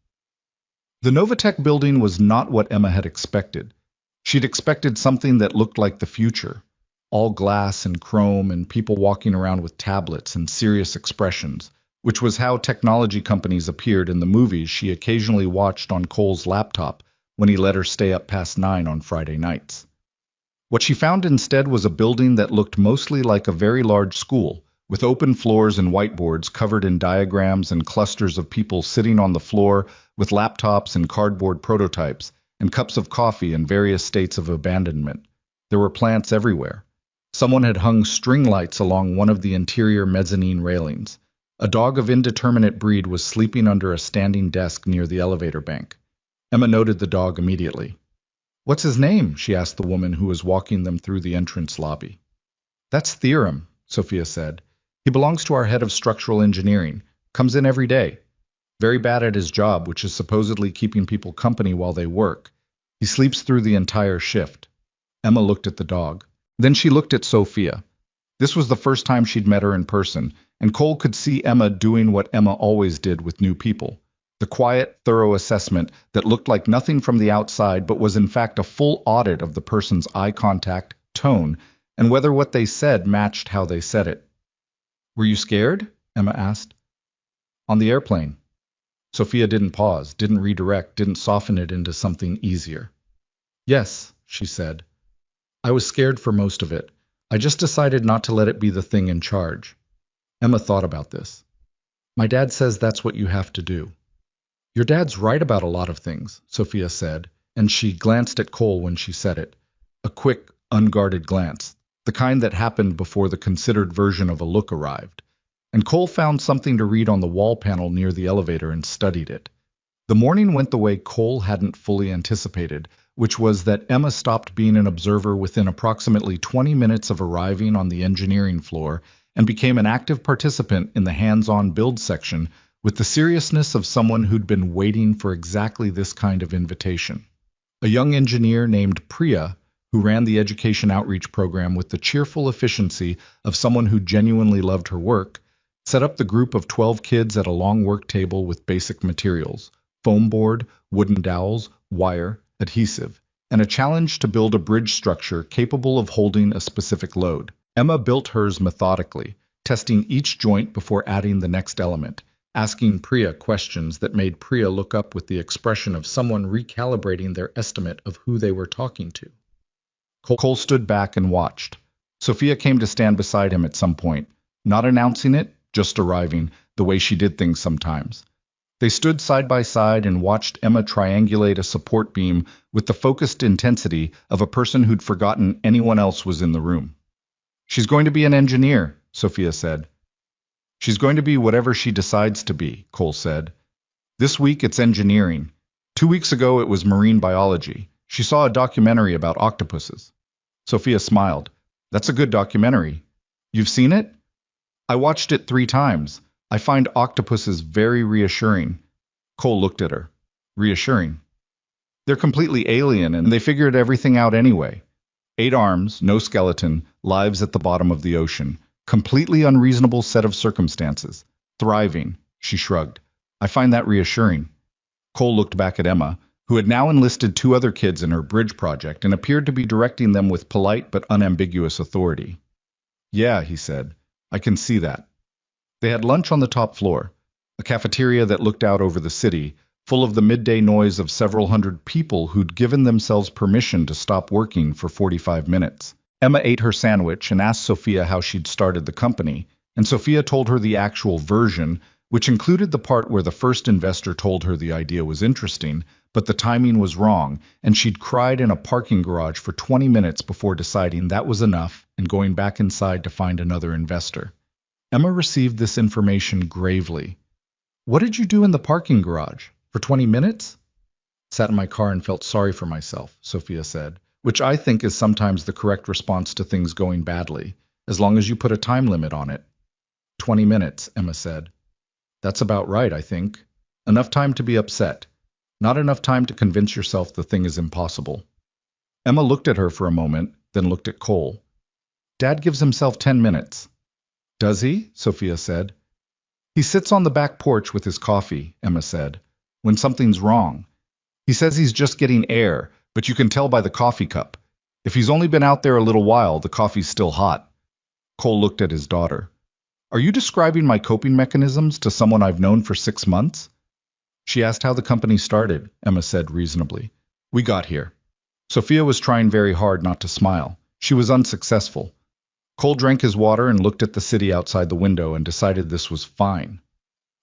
The Novatech building was not what Emma had expected. She'd expected something that looked like the future. All glass and chrome and people walking around with tablets and serious expressions, which was how technology companies appeared in the movies she occasionally watched on Cole's laptop when he let her stay up past 9 on Friday nights. What she found instead was a building that looked mostly like a very large school, with open floors and whiteboards covered in diagrams and clusters of people sitting on the floor with laptops and cardboard prototypes and cups of coffee in various states of abandonment. There were plants everywhere. Someone had hung string lights along one of the interior mezzanine railings. A dog of indeterminate breed was sleeping under a standing desk near the elevator bank. Emma noted the dog immediately. "What's his name?" she asked the woman who was walking them through the entrance lobby. "That's Theorem," Sophia said. "He belongs to our head of structural engineering. Comes in every day. Very bad at his job, which is supposedly keeping people company while they work. He sleeps through the entire shift." Emma looked at the dog. Then she looked at Sophia. This was the first time she'd met her in person, and Cole could see Emma doing what Emma always did with new people. The quiet, thorough assessment that looked like nothing from the outside but was in fact a full audit of the person's eye contact, tone, and whether what they said matched how they said it. "Were you scared?" Emma asked. "On the airplane." Sophia didn't pause, didn't redirect, didn't soften it into something easier. "Yes," she said. "I was scared for most of it. I just decided not to let it be the thing in charge." Emma thought about this. "My dad says that's what you have to do." "Your dad's right about a lot of things," Sophia said, and she glanced at Cole when she said it. A quick, unguarded glance, the kind that happened before the considered version of a look arrived. And Cole found something to read on the wall panel near the elevator and studied it. The morning went the way Cole hadn't fully anticipated, which was that Emma stopped being an observer within approximately 20 minutes of arriving on the engineering floor and became an active participant in the hands-on build section with the seriousness of someone who'd been waiting for exactly this kind of invitation. A young engineer named Priya, who ran the education outreach program with the cheerful efficiency of someone who genuinely loved her work, set up the group of 12 kids at a long work table with basic materials: foam board, wooden dowels, wire, adhesive, and a challenge to build a bridge structure capable of holding a specific load. Emma built hers methodically, testing each joint before adding the next element, asking Priya questions that made Priya look up with the expression of someone recalibrating their estimate of who they were talking to. Cole stood back and watched. Sophia came to stand beside him at some point, not announcing it, just arriving, the way she did things sometimes. They stood side by side and watched Emma triangulate a support beam with the focused intensity of a person who'd forgotten anyone else was in the room. "She's going to be an engineer," Sophia said. "She's going to be whatever she decides to be," Cole said. "This week it's engineering. 2 weeks ago it was marine biology. She saw a documentary about octopuses." Sophia smiled. "That's a good documentary. You've seen it?" "I watched it 3 times. I find octopuses very reassuring." Cole looked at her. "Reassuring?" "They're completely alien, and they figured everything out anyway. 8 arms, no skeleton, lives at the bottom of the ocean. Completely unreasonable set of circumstances. Thriving." She shrugged. "I find that reassuring." Cole looked back at Emma, who had now enlisted 2 other kids in her bridge project and appeared to be directing them with polite but unambiguous authority. "Yeah," he said. "I can see that." They had lunch on the top floor, a cafeteria that looked out over the city, full of the midday noise of several hundred people who'd given themselves permission to stop working for 45 minutes. Emma ate her sandwich and asked Sophia how she'd started the company, and Sophia told her the actual version, which included the part where the first investor told her the idea was interesting, but the timing was wrong, and she'd cried in a parking garage for 20 minutes before deciding that was enough and going back inside to find another investor. Emma received this information gravely. "What did you do in the parking garage? For 20 minutes? "Sat in my car and felt sorry for myself," Sophia said, which I think is sometimes the correct response to things going badly, as long as you put a time limit on it. 20 minutes, Emma said. "That's about right, I think. Enough time to be upset. Not enough time to convince yourself the thing is impossible." Emma looked at her for a moment, then looked at Cole. "Dad gives himself 10 minutes. "Does he?" Sophia said. "He sits on the back porch with his coffee," Emma said, "when something's wrong. He says he's just getting air, but you can tell by the coffee cup. If he's only been out there a little while, the coffee's still hot." Cole looked at his daughter. "Are you describing my coping mechanisms to someone I've known for 6 months?" She asked how the company started, Emma said reasonably. "We got here." Sophia was trying very hard not to smile. She was unsuccessful. Cole drank his water and looked at the city outside the window and decided this was fine.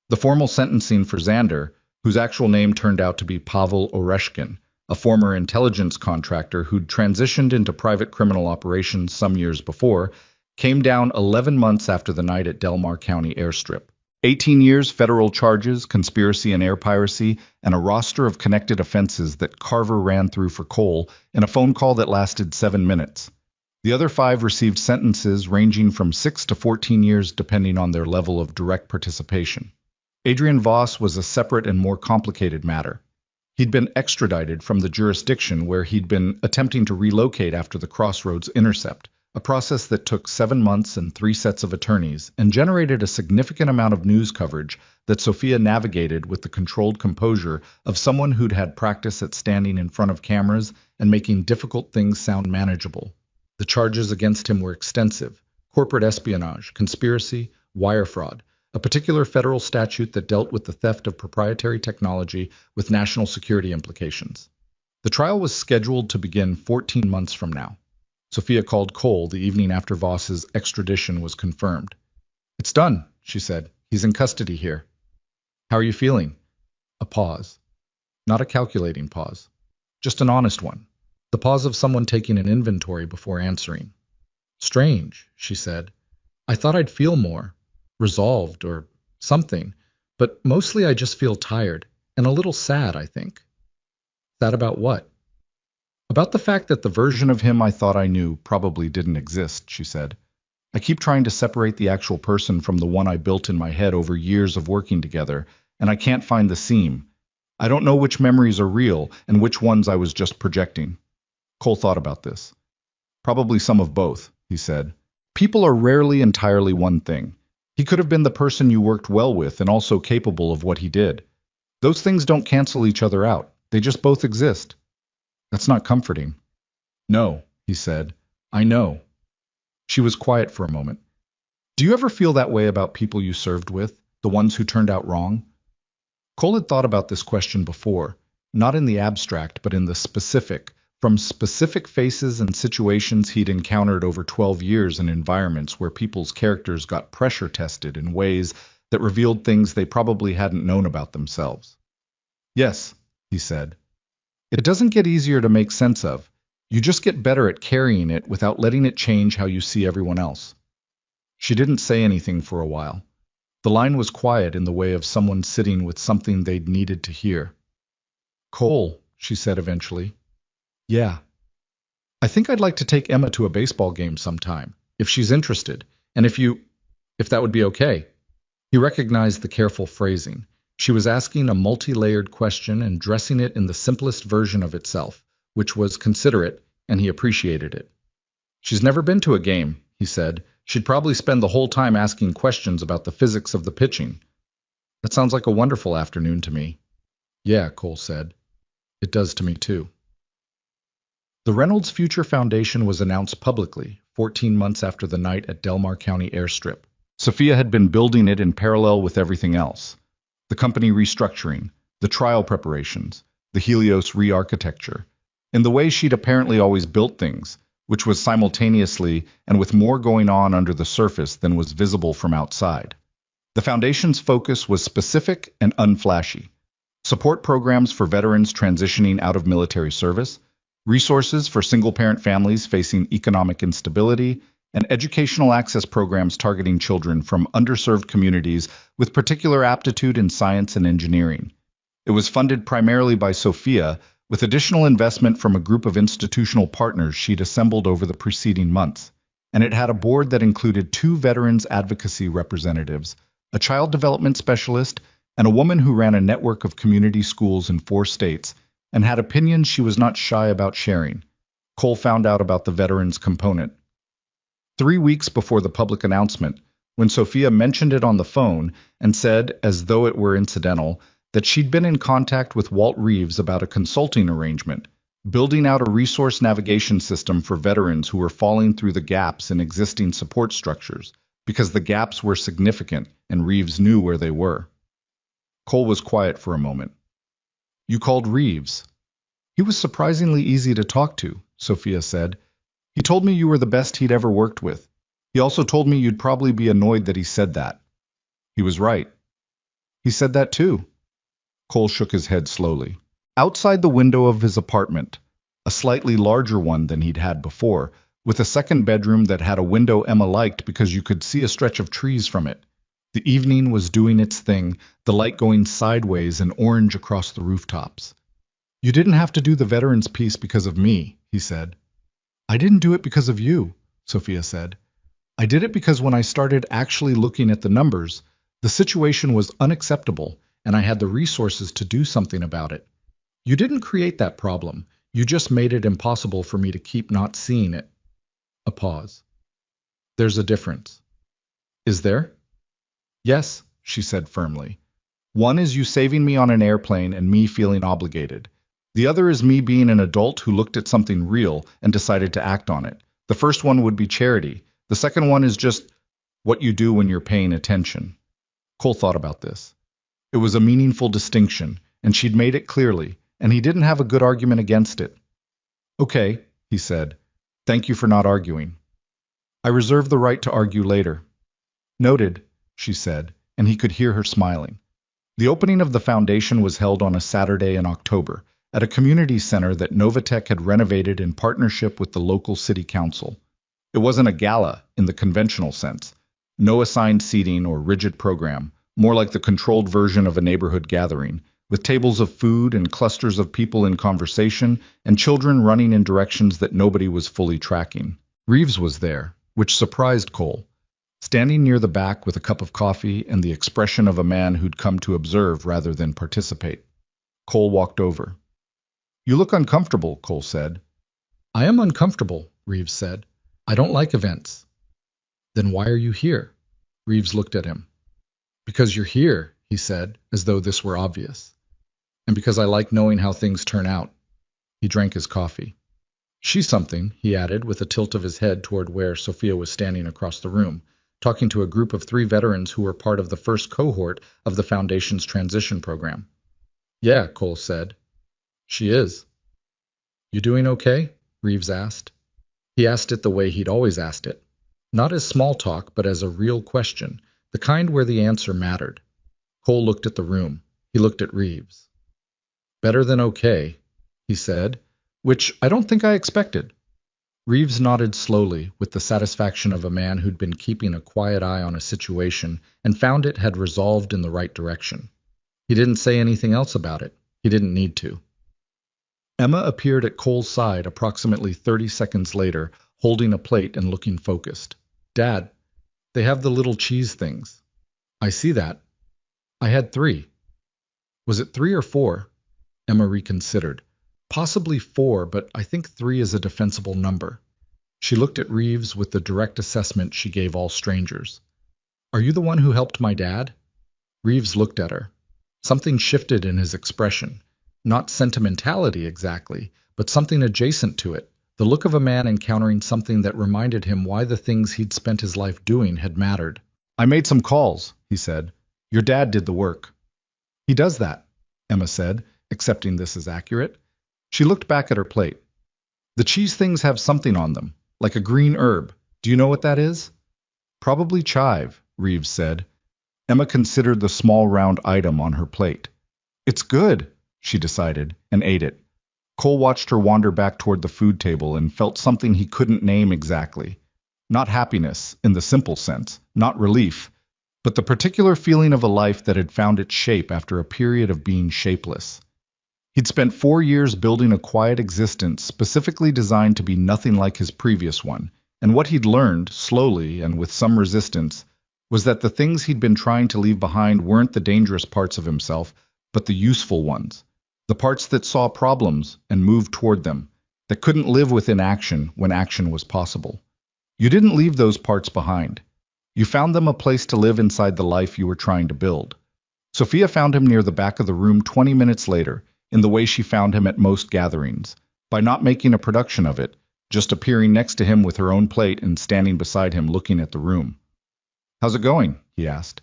The formal sentencing for Xander, whose actual name turned out to be Pavel Oreshkin, a former intelligence contractor who'd transitioned into private criminal operations some years before, came down 11 months after the night at Delmar County Airstrip. 18 years, federal charges, conspiracy and air piracy, and a roster of connected offenses that Carver ran through for Cole in a phone call that lasted 7 minutes. The other 5 received sentences ranging from 6 to 14 years depending on their level of direct participation. Adrian Voss was a separate and more complicated matter. He'd been extradited from the jurisdiction where he'd been attempting to relocate after the Crossroads intercept, a process that took 7 months and 3 sets of attorneys and generated a significant amount of news coverage that Sophia navigated with the controlled composure of someone who'd had practice at standing in front of cameras and making difficult things sound manageable. The charges against him were extensive: corporate espionage, conspiracy, wire fraud, a particular federal statute that dealt with the theft of proprietary technology with national security implications. The trial was scheduled to begin 14 months from now. Sophia called Cole the evening after Voss's extradition was confirmed. "It's done," she said. "He's in custody here." "How are you feeling?" A pause. Not a calculating pause. Just an honest one. The pause of someone taking an inventory before answering. "Strange," she said. "I thought I'd feel more, resolved or something, but mostly I just feel tired and a little sad, I think." "Sad about what?" "About the fact that the version of him I thought I knew probably didn't exist," she said. "I keep trying to separate the actual person from the one I built in my head over years of working together, and I can't find the seam. I don't know which memories are real and which ones I was just projecting." Cole thought about this. "Probably some of both," he said. "People are rarely entirely one thing. He could have been the person you worked well with and also capable of what he did. Those things don't cancel each other out. They just both exist." "That's not comforting." "No," he said. "I know." She was quiet for a moment. "Do you ever feel that way about people you served with, the ones who turned out wrong?" Cole had thought about this question before, not in the abstract, but in the specific, from specific faces and situations he'd encountered over 12 years in environments where people's characters got pressure tested in ways that revealed things they probably hadn't known about themselves. "Yes," he said. "It doesn't get easier to make sense of. You just get better at carrying it without letting it change how you see everyone else." She didn't say anything for a while. The line was quiet in the way of someone sitting with something they'd needed to hear. "Cole," she said eventually. "Yeah. I think I'd like to take Emma to a baseball game sometime, if she's interested, and if that would be okay." He recognized the careful phrasing. She was asking a multi-layered question and dressing it in the simplest version of itself, which was considerate, and he appreciated it. "She's never been to a game," he said. "She'd probably spend the whole time asking questions about the physics of the pitching." "That sounds like a wonderful afternoon to me." "Yeah," Cole said. "It does to me too." The Reynolds Future Foundation was announced publicly 14 months after the night at Delmar County Airstrip. Sophia had been building it in parallel with everything else. The company restructuring, the trial preparations, the Helios re-architecture, in the way she'd apparently always built things, which was simultaneously and with more going on under the surface than was visible from outside. The foundation's focus was specific and unflashy. Support programs for veterans transitioning out of military service, resources for single-parent families facing economic instability, and educational access programs targeting children from underserved communities with particular aptitude in science and engineering. It was funded primarily by Sophia, with additional investment from a group of institutional partners she'd assembled over the preceding months, and it had a board that included 2 veterans advocacy representatives, a child development specialist, and a woman who ran a network of community schools in 4 states, and had opinions she was not shy about sharing. Cole found out about the veterans component 3 weeks before the public announcement, when Sophia mentioned it on the phone and said, as though it were incidental, that she'd been in contact with Walt Reeves about a consulting arrangement, building out a resource navigation system for veterans who were falling through the gaps in existing support structures, because the gaps were significant and Reeves knew where they were. Cole was quiet for a moment. "You called Reeves." "He was surprisingly easy to talk to," Sophia said. "He told me you were the best he'd ever worked with. He also told me you'd probably be annoyed that he said that." "He was right." "He said that too." Cole shook his head slowly. Outside the window of his apartment, a slightly larger one than he'd had before, with a second bedroom that had a window Emma liked because you could see a stretch of trees from it, The evening was doing its thing, the light going sideways and orange across the rooftops. "You didn't have to do the veterans piece because of me," he said. "I didn't do it because of you," Sophia said. "I did it because when I started actually looking at the numbers, the situation was unacceptable, and I had the resources to do something about it. You didn't create that problem. You just made it impossible for me to keep not seeing it." A pause. "There's a difference." "Is there?" "Yes," she said firmly. "One is you saving me on an airplane and me feeling obligated. The other is me being an adult who looked at something real and decided to act on it. The first one would be charity. The second one is just what you do when you're paying attention." Cole thought about this. It was a meaningful distinction, and she'd made it clearly, and he didn't have a good argument against it. "Okay," he said. "Thank you for not arguing." "I reserve the right to argue later." "Noted," she said, and he could hear her smiling. The opening of the foundation was held on a Saturday in October, at a community center that Novatech had renovated in partnership with the local city council. It wasn't a gala in the conventional sense. No assigned seating or rigid program, more like the controlled version of a neighborhood gathering, with tables of food and clusters of people in conversation and children running in directions that nobody was fully tracking. Reeves was there, which surprised Cole, standing near the back with a cup of coffee and the expression of a man who'd come to observe rather than participate. Cole walked over. "You look uncomfortable," Cole said. "I am uncomfortable," Reeves said. "I don't like events." "Then why are you here?" Reeves looked at him. "Because you're here," he said, as though this were obvious. "And because I like knowing how things turn out." He drank his coffee. "She's something," he added, with a tilt of his head toward where Sophia was standing across the room, talking to a group of 3 veterans who were part of the first cohort of the Foundation's transition program. "Yeah," Cole said. "She is." "You doing okay?" Reeves asked. He asked it the way he'd always asked it. Not as small talk, but as a real question, the kind where the answer mattered. Cole looked at the room. He looked at Reeves. "Better than okay," he said, "which I don't think I expected." Reeves nodded slowly, with the satisfaction of a man who'd been keeping a quiet eye on a situation and found it had resolved in the right direction. He didn't say anything else about it. He didn't need to. Emma appeared at Cole's side approximately 30 seconds later, holding a plate and looking focused. "Dad, they have the little cheese things." "I see that." "I had 3. "Was it 3 or 4? Emma reconsidered. "Possibly 4, but I think 3 is a defensible number." She looked at Reeves with the direct assessment she gave all strangers. "Are you the one who helped my dad?" Reeves looked at her. Something shifted in his expression. Not sentimentality exactly, but something adjacent to it, the look of a man encountering something that reminded him why the things he'd spent his life doing had mattered. "I made some calls," he said. "Your dad did the work." "He does that," Emma said, accepting this as accurate. She looked back at her plate. "The cheese things have something on them, like a green herb. Do you know what that is?" "Probably chive," Reeves said. Emma considered the small round item on her plate. "It's good," she decided, and ate it. Cole watched her wander back toward the food table and felt something he couldn't name exactly. Not happiness, in the simple sense, not relief, but the particular feeling of a life that had found its shape after a period of being shapeless. He'd spent 4 years building a quiet existence specifically designed to be nothing like his previous one, and what he'd learned, slowly and with some resistance, was that the things he'd been trying to leave behind weren't the dangerous parts of himself, but the useful ones. The parts that saw problems and moved toward them, that couldn't live within action when action was possible. You didn't leave those parts behind. You found them a place to live inside the life you were trying to build. Sophia found him near the back of the room 20 minutes later, in the way she found him at most gatherings, by not making a production of it, just appearing next to him with her own plate and standing beside him looking at the room. "How's it going?" he asked.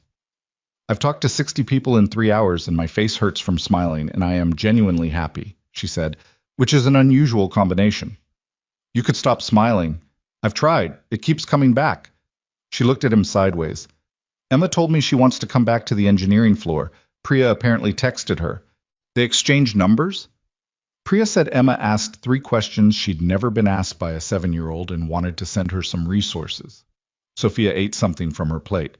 "I've talked to 60 people in 3 hours and my face hurts from smiling, and I am genuinely happy," she said, which is an unusual combination. "You could stop smiling." "I've tried. It keeps coming back." She looked at him sideways. "Emma told me she wants to come back to the engineering floor. Priya apparently texted her. They exchanged numbers?" Priya said Emma asked 3 questions she'd never been asked by a 7-year-old and wanted to send her some resources. Sophia ate something from her plate.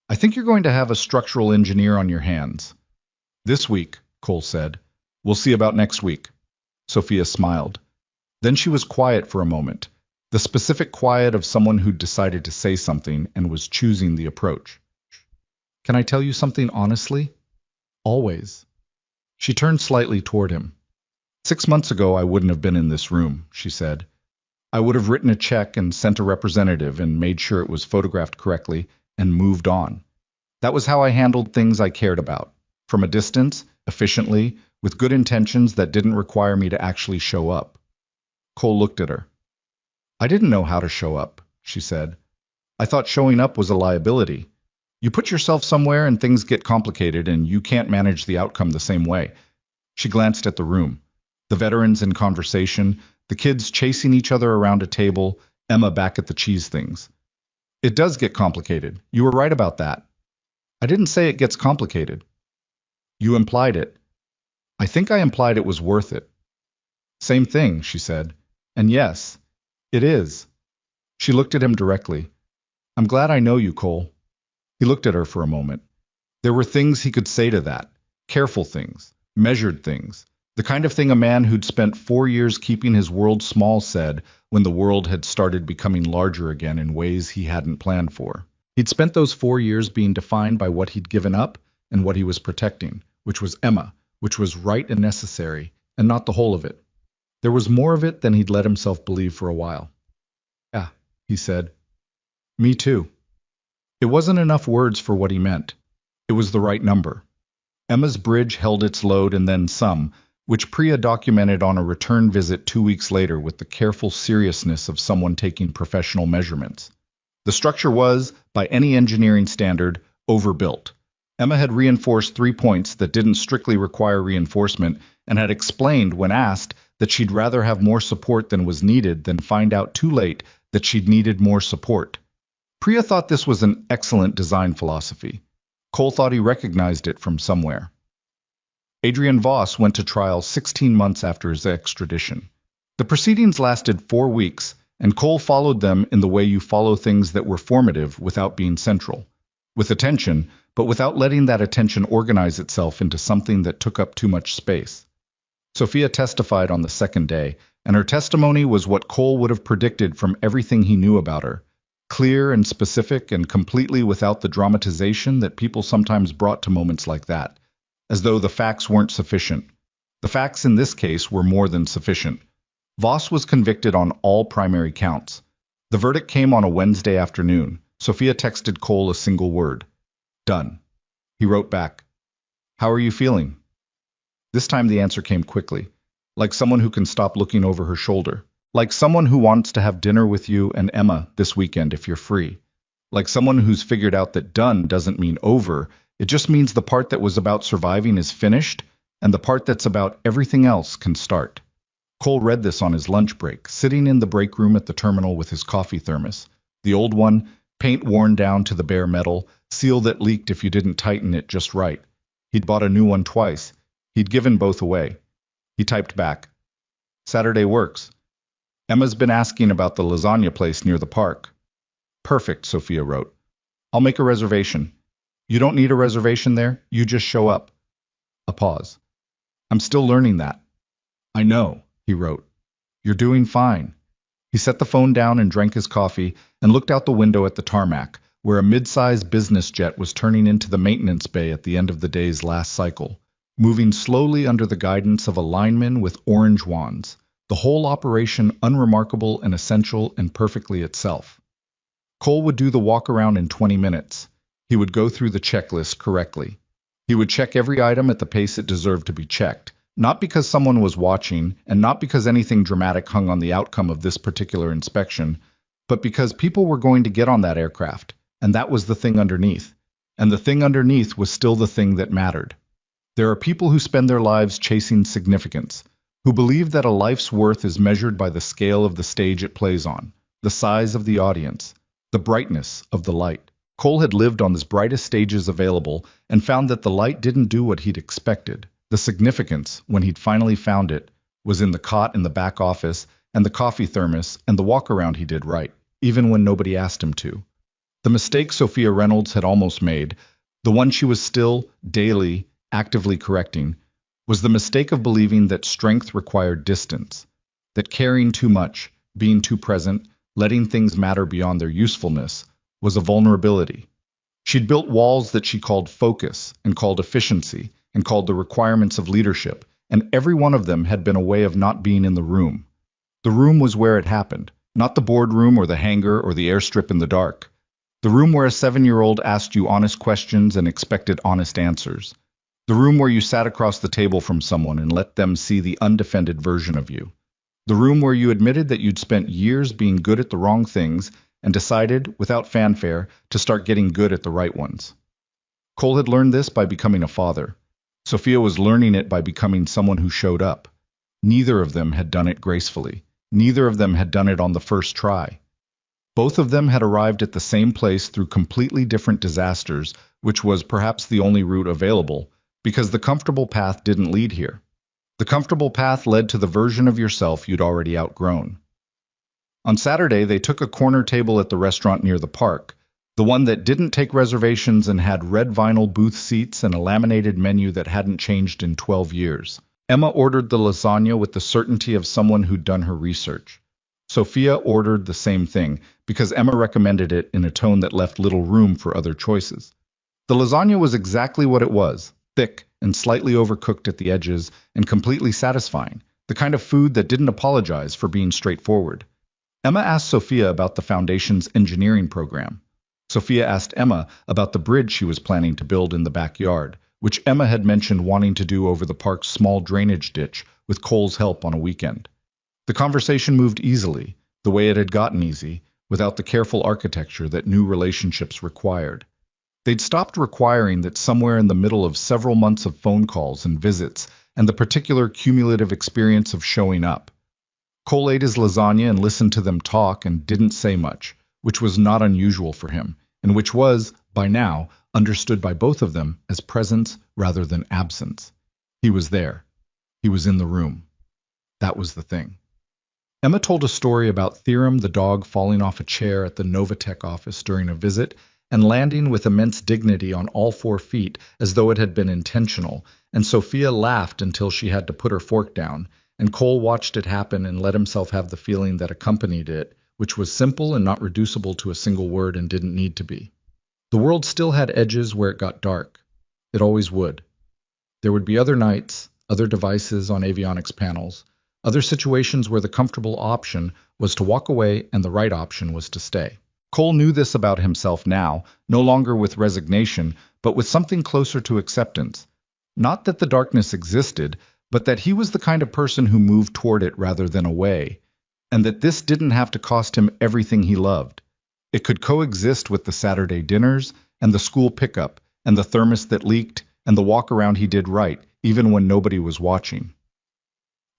I think you're going to have a structural engineer on your hands. This week, Cole said. We'll see about next week. Sophia smiled. Then she was quiet for a moment, the specific quiet of someone who'd decided to say something and was choosing the approach. Can I tell you something honestly? Always. She turned slightly toward him. 6 months ago, I wouldn't have been in this room, she said. I would have written a check and sent a representative and made sure it was photographed correctly and moved on. That was how I handled things I cared about. From a distance, efficiently, with good intentions that didn't require me to actually show up. Cole looked at her. I didn't know how to show up, she said. I thought showing up was a liability. You put yourself somewhere and things get complicated and you can't manage the outcome the same way. She glanced at the room. The veterans in conversation, the kids chasing each other around a table, Emma back at the cheese things. It does get complicated. You were right about that. I didn't say it gets complicated. You implied it. I think I implied it was worth it. Same thing, she said. And yes, it is. She looked at him directly. I'm glad I know you, Cole. He looked at her for a moment. There were things he could say to that. Careful things. Measured things. The kind of thing a man who'd spent 4 years keeping his world small said when the world had started becoming larger again in ways he hadn't planned for. He'd spent those 4 years being defined by what he'd given up and what he was protecting, which was Emma, which was right and necessary, and not the whole of it. There was more of it than he'd let himself believe for a while. Yeah, he said. Me too. It wasn't enough words for what he meant. It was the right number. Emma's bridge held its load and then some, which Priya documented on a return visit 2 weeks later with the careful seriousness of someone taking professional measurements. The structure was, by any engineering standard, overbuilt. Emma had reinforced 3 points that didn't strictly require reinforcement and had explained, when asked, that she'd rather have more support than was needed than find out too late that she'd needed more support. Priya thought this was an excellent design philosophy. Cole thought he recognized it from somewhere. Adrian Voss went to trial 16 months after his extradition. The proceedings lasted 4 weeks, and Cole followed them in the way you follow things that were formative without being central. With attention, but without letting that attention organize itself into something that took up too much space. Sophia testified on the second day, and her testimony was what Cole would have predicted from everything he knew about her. Clear and specific and completely without the dramatization that people sometimes brought to moments like that, as though the facts weren't sufficient. The facts in this case were more than sufficient. Voss was convicted on all primary counts. The verdict came on a Wednesday afternoon. Sophia texted Cole a single word. Done. He wrote back, How are you feeling? This time the answer came quickly, like someone who can stop looking over her shoulder. Like someone who wants to have dinner with you and Emma this weekend if you're free. Like someone who's figured out that done doesn't mean over, it just means the part that was about surviving is finished, and the part that's about everything else can start. Cole read this on his lunch break, sitting in the break room at the terminal with his coffee thermos. The old one, paint worn down to the bare metal, seal that leaked if you didn't tighten it just right. He'd bought a new one twice. He'd given both away. He typed back, Saturday works. Emma's been asking about the lasagna place near the park. Perfect, Sophia wrote. I'll make a reservation. You don't need a reservation there, you just show up. A pause. I'm still learning that. I know, he wrote. You're doing fine. He set the phone down and drank his coffee and looked out the window at the tarmac, where a mid-sized business jet was turning into the maintenance bay at the end of the day's last cycle, moving slowly under the guidance of a lineman with orange wands. The whole operation unremarkable and essential and perfectly itself. Cole would do the walk-around in 20 minutes. He would go through the checklist correctly. He would check every item at the pace it deserved to be checked, not because someone was watching and not because anything dramatic hung on the outcome of this particular inspection, but because people were going to get on that aircraft, and that was the thing underneath. And the thing underneath was still the thing that mattered. There are people who spend their lives chasing significance, who believe that a life's worth is measured by the scale of the stage it plays on, the size of the audience, the brightness of the light. Cole had lived on the brightest stages available and found that the light didn't do what he'd expected. The significance, when he'd finally found it, was in the cot in the back office and the coffee thermos and the walk-around he did right, even when nobody asked him to. The mistake Sophia Reynolds had almost made, the one she was still, daily, actively correcting, was the mistake of believing that strength required distance, that caring too much, being too present, letting things matter beyond their usefulness, was a vulnerability. She'd built walls that she called focus, and called efficiency, and called the requirements of leadership, and every one of them had been a way of not being in the room. The room was where it happened, not the boardroom or the hangar or the airstrip in the dark. The room where a 7-year-old asked you honest questions and expected honest answers. The room where you sat across the table from someone and let them see the undefended version of you. The room where you admitted that you'd spent years being good at the wrong things and decided, without fanfare, to start getting good at the right ones. Cole had learned this by becoming a father. Sophia was learning it by becoming someone who showed up. Neither of them had done it gracefully. Neither of them had done it on the first try. Both of them had arrived at the same place through completely different disasters, which was perhaps the only route available, because the comfortable path didn't lead here. The comfortable path led to the version of yourself you'd already outgrown. On Saturday, they took a corner table at the restaurant near the park, the one that didn't take reservations and had red vinyl booth seats and a laminated menu that hadn't changed in 12 years. Emma ordered the lasagna with the certainty of someone who'd done her research. Sophia ordered the same thing, because Emma recommended it in a tone that left little room for other choices. The lasagna was exactly what it was, thick and slightly overcooked at the edges and completely satisfying, the kind of food that didn't apologize for being straightforward. Emma asked Sophia about the Foundation's engineering program. Sophia asked Emma about the bridge she was planning to build in the backyard, which Emma had mentioned wanting to do over the park's small drainage ditch with Cole's help on a weekend. The conversation moved easily, the way it had gotten easy, without the careful architecture that new relationships required. They'd stopped requiring that somewhere in the middle of several months of phone calls and visits and the particular cumulative experience of showing up. Cole ate his lasagna and listened to them talk and didn't say much, which was not unusual for him, and which was, by now, understood by both of them as presence rather than absence. He was there. He was in the room. That was the thing. Emma told a story about Theorem the dog falling off a chair at the Novatech office during a visit and landing with immense dignity on all 4 feet as though it had been intentional, and Sophia laughed until she had to put her fork down, and Cole watched it happen and let himself have the feeling that accompanied it, which was simple and not reducible to a single word and didn't need to be. The world still had edges where it got dark. It always would. There would be other nights, other devices on avionics panels, other situations where the comfortable option was to walk away and the right option was to stay. Cole knew this about himself now, no longer with resignation, but with something closer to acceptance. Not that the darkness existed, but that he was the kind of person who moved toward it rather than away, and that this didn't have to cost him everything he loved. It could coexist with the Saturday dinners, and the school pickup, and the thermos that leaked, and the walk-around he did right, even when nobody was watching.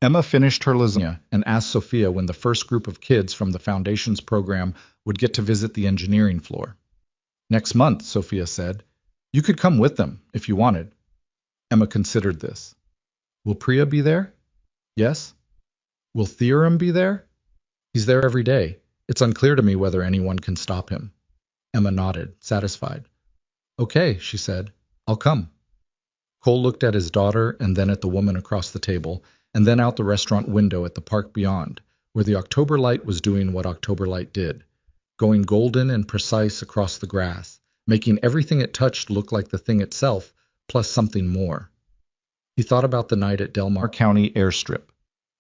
Emma finished her lasagna and asked Sophia when the first group of kids from the Foundation's program would get to visit the engineering floor. Next month, Sophia said. You could come with them, if you wanted. Emma considered this. Will Priya be there? Yes. Will Theorem be there? He's there every day. It's unclear to me whether anyone can stop him. Emma nodded, satisfied. Okay, she said. I'll come. Cole looked at his daughter and then at the woman across the table, and then out the restaurant window at the park beyond, where the October light was doing what October light did, going golden and precise across the grass, making everything it touched look like the thing itself, plus something more. He thought about the night at Del Mar County Airstrip.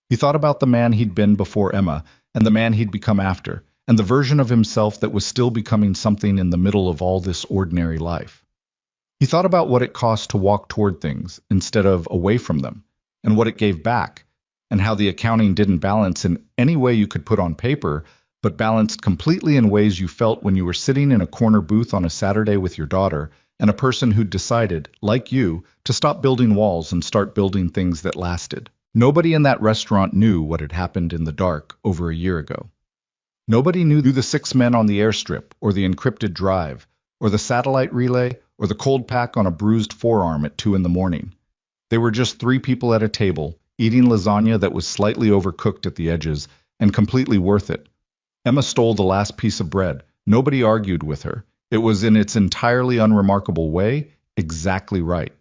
He thought about the man he'd been before Emma, and the man he'd become after, and the version of himself that was still becoming something in the middle of all this ordinary life. He thought about what it cost to walk toward things instead of away from them, and what it gave back, and how the accounting didn't balance in any way you could put on paper, but balanced completely in ways you felt when you were sitting in a corner booth on a Saturday with your daughter and a person who'd decided, like you, to stop building walls and start building things that lasted. Nobody in that restaurant knew what had happened in the dark over a year ago. Nobody knew the 6 men on the airstrip, or the encrypted drive, or the satellite relay, or the cold pack on a bruised forearm at 2 a.m. They were just 3 people at a table, eating lasagna that was slightly overcooked at the edges, and completely worth it. Emma stole the last piece of bread. Nobody argued with her. It was in its entirely unremarkable way exactly right.